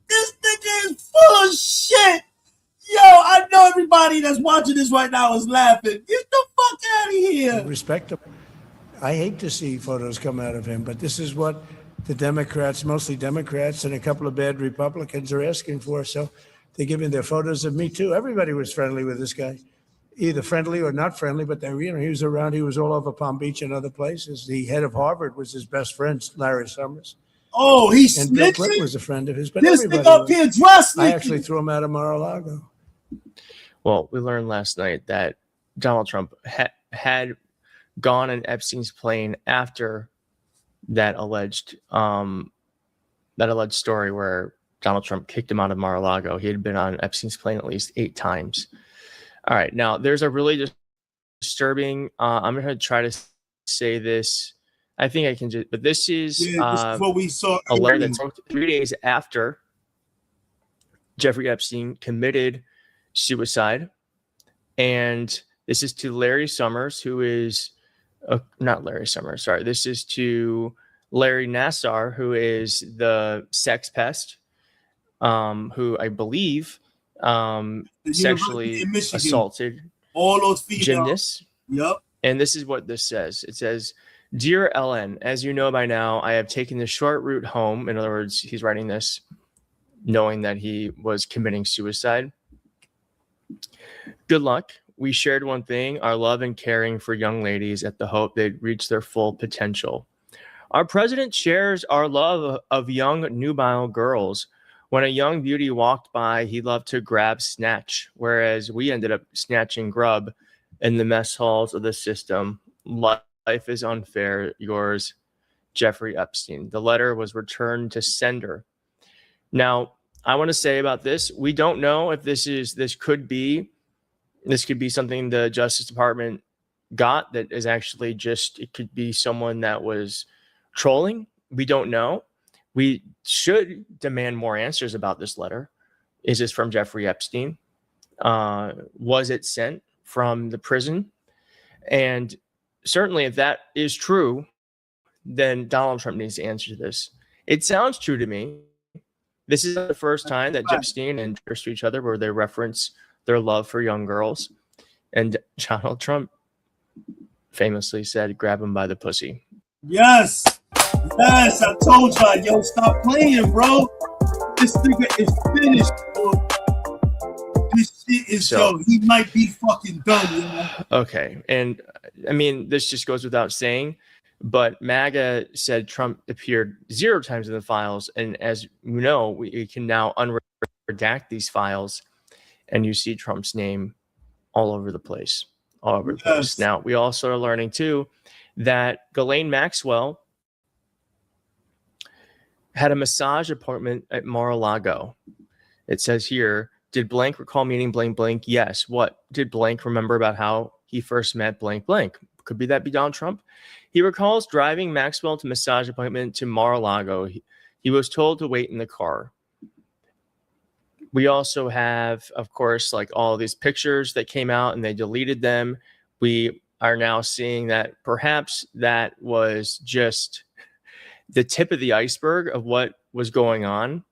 This nigga is full of shit. Yo, I know everybody that's watching this right now is laughing. Get the fuck out of here. Respect him. I hate to see photos come out of him, but this is what the Democrats, mostly Democrats, and a couple of bad Republicans are asking for. So they're giving their photos of me too. Everybody was friendly with this guy, either friendly or not friendly, but he was around. He was all over Palm Beach and other places. The head of Harvard was his best friend, Larry Summers. Oh, he's and Bill Clinton was a friend of his. But this nigga up here dressed. I actually threw him out of Mar-a-Lago. Well, we learned last night that Donald Trump had gone on Epstein's plane after that alleged story where Donald Trump kicked him out of Mar-a-Lago. He had been on Epstein's plane at least 8 times. All right, now there's a really disturbing. I'm going to try to say this. I think I can just, but this is what we saw. A letter that's 3 days after Jeffrey Epstein committed suicide, and this is to Larry Summers, who is not Larry Summers. Sorry, this is to Larry Nassar, who is the sex pest, who I believe sexually assaulted all those female gymnasts. Yep. And this is what this says. It says, "Dear Ellen, as you know by now, I have taken the short route home." In other words, he's writing this knowing that he was committing suicide. "Good luck. We shared one thing, our love and caring for young ladies at the hope they'd reach their full potential. Our president shares our love of young nubile girls. When a young beauty walked by, he loved to grab snatch, whereas we ended up snatching grub in the mess halls of the system. Life is unfair. Yours, Jeffrey Epstein." The letter was returned to sender. Now, I want to say about this, we don't know if this could be something the Justice Department got that is actually it could be someone that was trolling. We don't know. We should demand more answers about this letter. Is this from Jeffrey Epstein? Was it sent from the prison? And certainly if that is true, then Donald Trump needs to answer this. It sounds true to me. This is the first time that Epstein and Trump to each other where they reference their love for young girls. And Donald Trump famously said, "Grab him by the pussy." Yes. Yes, I told y'all, yo, stop playing, bro. This nigga is finished, bro. This shit is, yo, he might be fucking done, you know? Okay. And I mean, this just goes without saying, but MAGA said Trump appeared 0 times in the files. And as you know, we can now unredact these files, and you see Trump's name all over the place. All over the place. Now, we also are learning, too, that Ghislaine Maxwell had a massage appointment at Mar-a-Lago. It says here, did blank recall meeting blank blank? Yes. What did blank remember about how he first met blank blank? Could be that be Donald Trump. He recalls driving Maxwell to massage appointment to Mar-a-Lago. He was told to wait in the car. We also have, of course, like all these pictures that came out and they deleted them. We are now seeing that perhaps that was just the tip of the iceberg of what was going on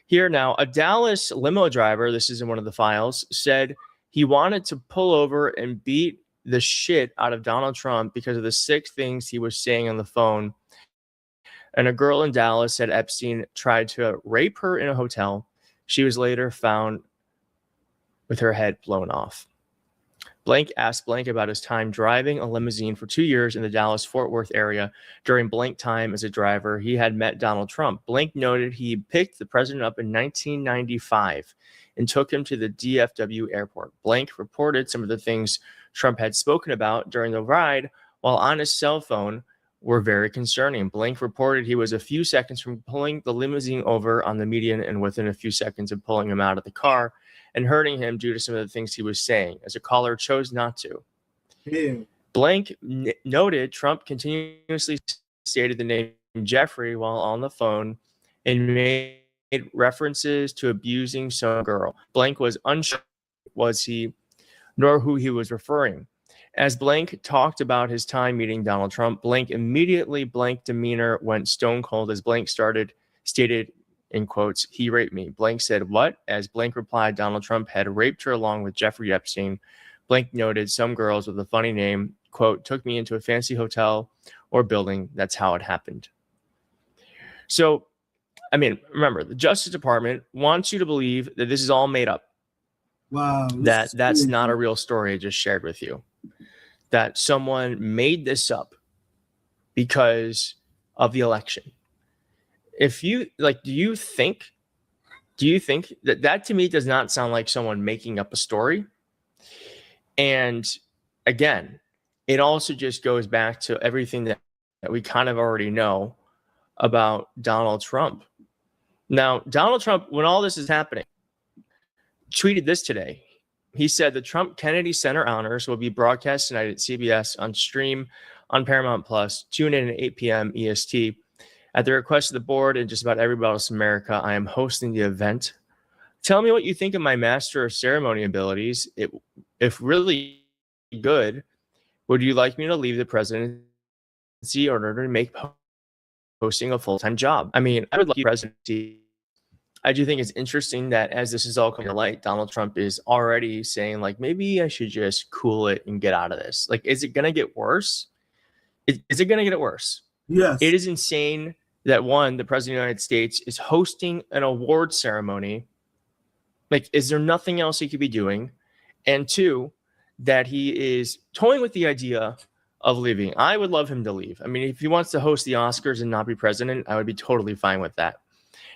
here. Now, a Dallas limo driver, this is in one of the files, said he wanted to pull over and beat the shit out of Donald Trump because of the 6 things he was saying on the phone. And a girl in Dallas said Epstein tried to rape her in a hotel. She was later found with her head blown off. Blank asked Blank about his time driving a limousine for 2 years in the Dallas-Fort Worth area. During Blank time as a driver, he had met Donald Trump. Blank noted he picked the president up in 1995 and took him to the DFW airport. Blank reported some of the things Trump had spoken about during the ride while on his cell phone were very concerning. Blank reported he was a few seconds from pulling the limousine over on the median and within a few seconds of pulling him out of the car and hurting him due to some of the things he was saying, as a caller chose not to. Yeah. Blank noted Trump continuously stated the name Jeffrey while on the phone and made references to abusing some girl. Blank was unsure was he nor who he was referring. As Blank talked about his time meeting Donald Trump, Blank demeanor went stone cold as Blank stated, in quotes, he raped me. Blank said, what? As Blank replied, Donald Trump had raped her along with Jeffrey Epstein. Blank noted some girls with a funny name, quote, took me into a fancy hotel or building. That's how it happened. So, I mean, remember, the Justice Department wants you to believe that this is all made up. Wow. That's not a real story I just shared with you. That someone made this up because of the election. If you like, do you think that to me does not sound like someone making up a story? And again, it also just goes back to everything that we kind of already know about Donald Trump. Now, Donald Trump, when all this is happening, tweeted this today. He said the Trump Kennedy Center honors will be broadcast tonight at CBS on stream on Paramount Plus. Tune in at 8 p.m. EST. At the request of the board and just about everybody else in America, I am hosting the event. Tell me what you think of my master of ceremony abilities. If really good, would you like me to leave the presidency in order to make hosting a full-time job? I mean, I would like the presidency. I do think it's interesting that as this is all coming to light, Donald Trump is already saying, like, maybe I should just cool it and get out of this. Like, is it going to get worse? Is it going to get worse? Yes. It is insane that, one, the president of the United States is hosting an award ceremony. Like, is there nothing else he could be doing? And two, that he is toying with the idea of leaving. I would love him to leave. I mean, if he wants to host the Oscars and not be president, I would be totally fine with that.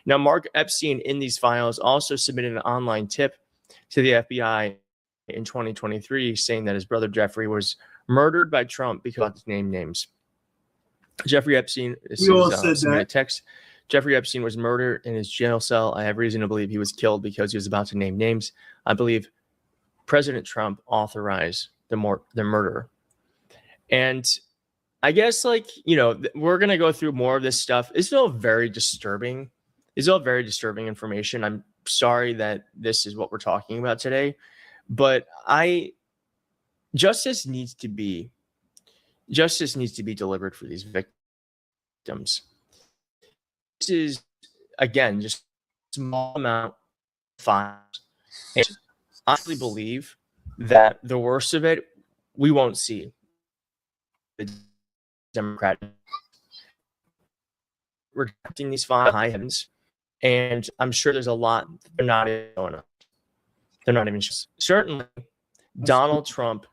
Now, Mark Epstein in these files also submitted an online tip to the FBI in 2023 saying that his brother Jeffrey was murdered by Trump because of his names. Jeffrey Epstein submitted a text. Jeffrey Epstein was murdered in his jail cell. I have reason to believe he was killed because he was about to name names. I believe President Trump authorized the murder. And I guess, like, you know, we're going to go through more of this stuff. It's all very disturbing. It's all very disturbing information. I'm sorry that this is what we're talking about today, but justice needs to be delivered for these victims. This is, again, just a small amount of files. And I honestly believe that the worst of it, we won't see. The Democrat rejecting these high heavens, and I'm sure there's a lot they're not even going on. They're not even certainly. Donald Trump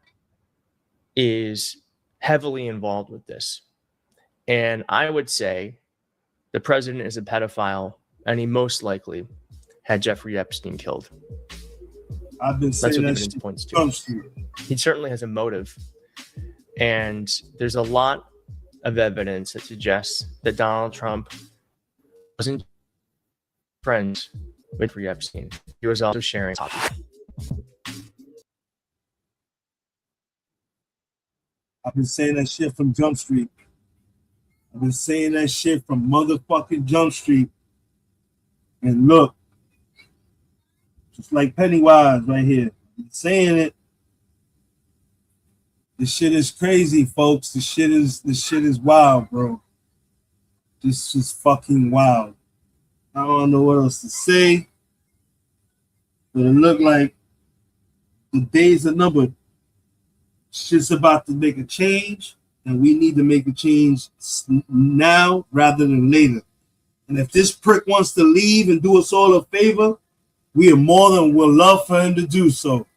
is heavily involved with this, and I would say the president is a pedophile, and he most likely had Jeffrey Epstein killed. I've been saying That's that what evidence points to. He certainly has a motive, and there's a lot of evidence that suggests that Donald Trump wasn't friends with Jeffrey Epstein. He was also sharing copies. I've been saying that shit from Jump Street. I've been saying that shit from motherfucking Jump Street. And look, just like Pennywise right here, I'm saying it. This shit is crazy, folks. This shit is wild, bro. This is fucking wild. I don't know what else to say, but it looked like the days are numbered. Shit's about to make a change, and we need to make a change now rather than later. And if this prick wants to leave and do us all a favor, we are more than will love for him to do so.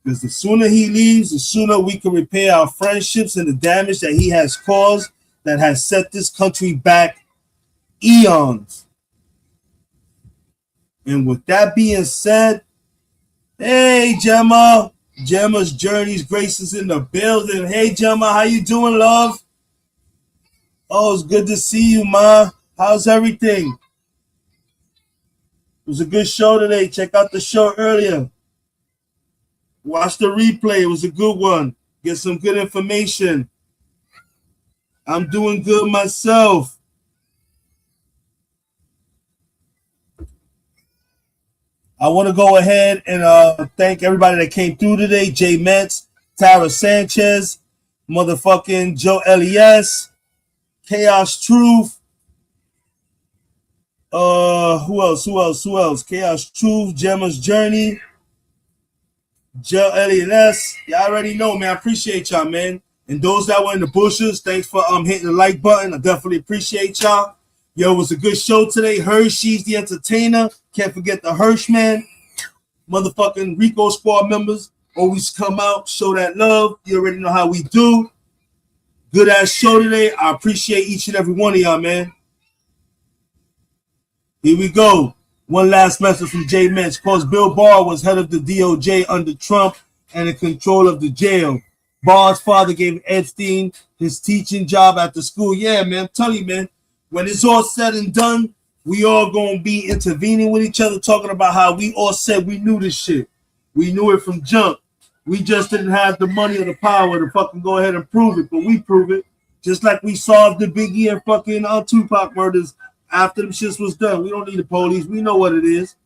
Because the sooner he leaves, the sooner we can repair our friendships and the damage that he has caused that has set this country back eons. And with that being said, hey, Gemma. Gemma's Journey's Grace is in the building. Hey, Gemma, how you doing, love? Oh, it's good to see you, ma. How's everything? It was a good show today. Check out the show earlier. Watch the replay. It was a good one. Get some good information. I'm doing good myself. I want to go ahead and thank everybody that came through today. Jay Metz, Tara Sanchez, motherfucking Joe Elias, Chaos Truth. Who else? Chaos Truth, Gemma's Journey, Joe Elias. Y'all already know, man. I appreciate y'all, man. And those that were in the bushes, thanks for hitting the like button. I definitely appreciate y'all. Yo, it was a good show today. Hershey's the entertainer. Can't forget the Hirsch man. Motherfucking Rico Squad members always come out, show that love. You already know how we do. Good ass show today. I appreciate each and every one of y'all, man. Here we go. One last message from Jay Metz. Because Bill Barr was head of the DOJ under Trump and in control of the jail. Barr's father gave Epstein his teaching job at the school. Yeah, man. I'm telling you, man. When it's all said and done, we all gonna be intervening with each other, talking about how we all said we knew this shit. We knew it from jump. We just didn't have the money or the power to fucking go ahead and prove it, but we prove it. Just like we solved the Biggie and fucking Tupac murders after them shits was done. We don't need the police. We know what it is.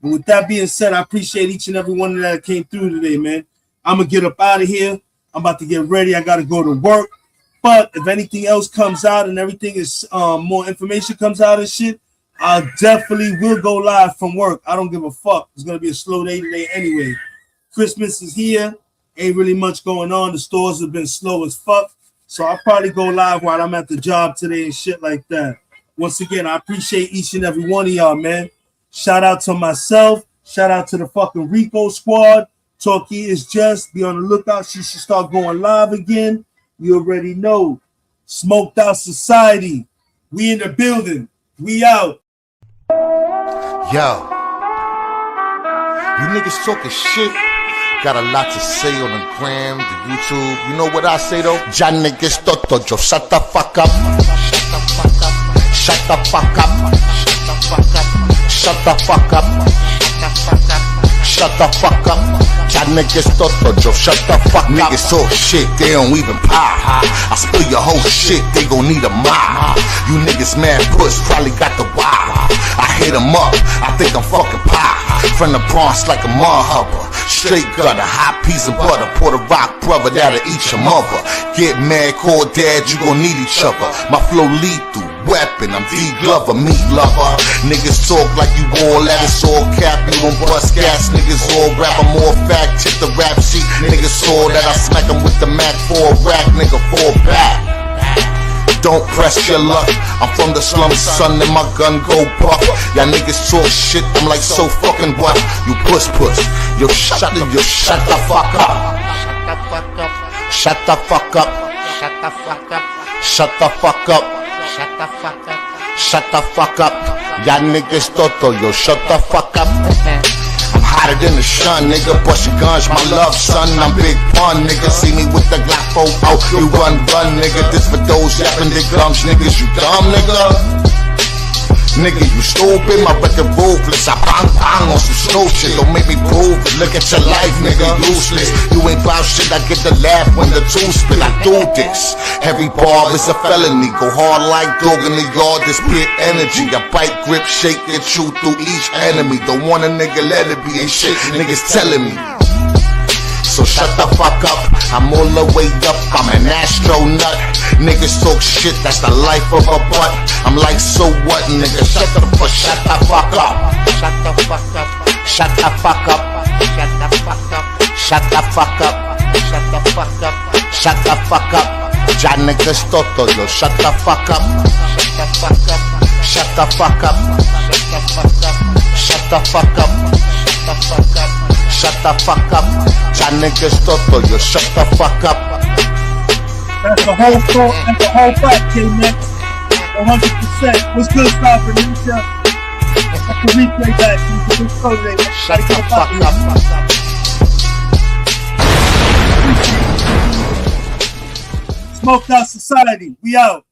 And with that being said, I appreciate each and every one that came through today, man. I'm gonna get up out of here. I'm about to get ready. I gotta go to work. But if anything else comes out and everything is more information comes out and shit, I definitely will go live from work. I don't give a fuck. It's gonna be a slow day today anyway. Christmas is here. Ain't really much going on. The stores have been slow as fuck. So I'll probably go live while I'm at the job today and shit like that. Once again, I appreciate each and every one of y'all, man. Shout out to myself. Shout out to the fucking Rico Squad. Talkie is just. Be on the lookout. She should start going live again. You already know. Smoked Out Society. We in the building. We out. Yo. You niggas talking shit. Got a lot to say on the gram, the YouTube. You know what I say though? Ya niggas toto, yo shut the fuck up. Shut the fuck up. Shut the fuck up. Shut the fuck up. Y'all niggas toto, yo shut the fuck up. Niggas talk shit, they don't even pop. I spill your whole shit, they gon' need a mop. You niggas mad puss, probably got the wop. I hit them up, I think I'm fucking pop. From the Bronx like a mud hubber. Straight gutter, hot piece of butter. Puerto Rock brother that'll eat your mother. Get mad, call dad, you gon' need each other. My flow lethal. weapon. I'm D Glover, meat lover. Niggas talk like you all that, it's all cap. You don't bust gas, niggas all rap. I'm more fact, hit the rap sheet. Niggas saw that I smack them with the Mac for a rack, nigga, fall back. Don't press your luck. I'm from the slums, son, and my gun go buck. Y'all niggas talk shit, I'm like, so fucking what? You puss. Yo, shut the fuck up. Shut the fuck up. Shut the fuck up. Shut the fuck up. Shut the fuck up. Shut the fuck up. Y'all niggas toto, yo, shut the fuck up. I'm hotter than the sun, nigga. Bust your guns, my love, son. I'm big pun, nigga. See me with the Glock 4, you run, nigga. This for those yapping their gums, niggas. You dumb, nigga. Nigga, you stupid, my record ruthless. I bang on some slow shit, don't make me prove it. Look at your life, nigga, useless. You ain't bout shit, I get the laugh when the two spit. I do this. Every bar is a felony. Go hard like dog in the yard, this pure energy. I bite, grip, shake, get you through each enemy. Don't want a nigga, let it be, ain't shit niggas telling me. So shut the fuck up, I'm all the way up, I'm an astronaut. Niggas talk shit, that's the life of a butt. I'm like, so what, nigga? Shut the fuck up. Shut the fuck up. Shut the fuck up. Shut the fuck up. Shut the fuck up. Shut the fuck up. Shut the fuck up. Ya niggas toto, yo, shut the fuck up. Shut the fuck up. Shut the fuck up. Shut the fuck up. Shut the fuck up. Shut the fuck up. Ya niggas toto, yo, shut the fuck up. That's the whole thought, that's the whole fact, K-Man. 100%. What's good, Stop for Ninja? That's the replay back. Shut the fuck up. Smoked Out Society. We out.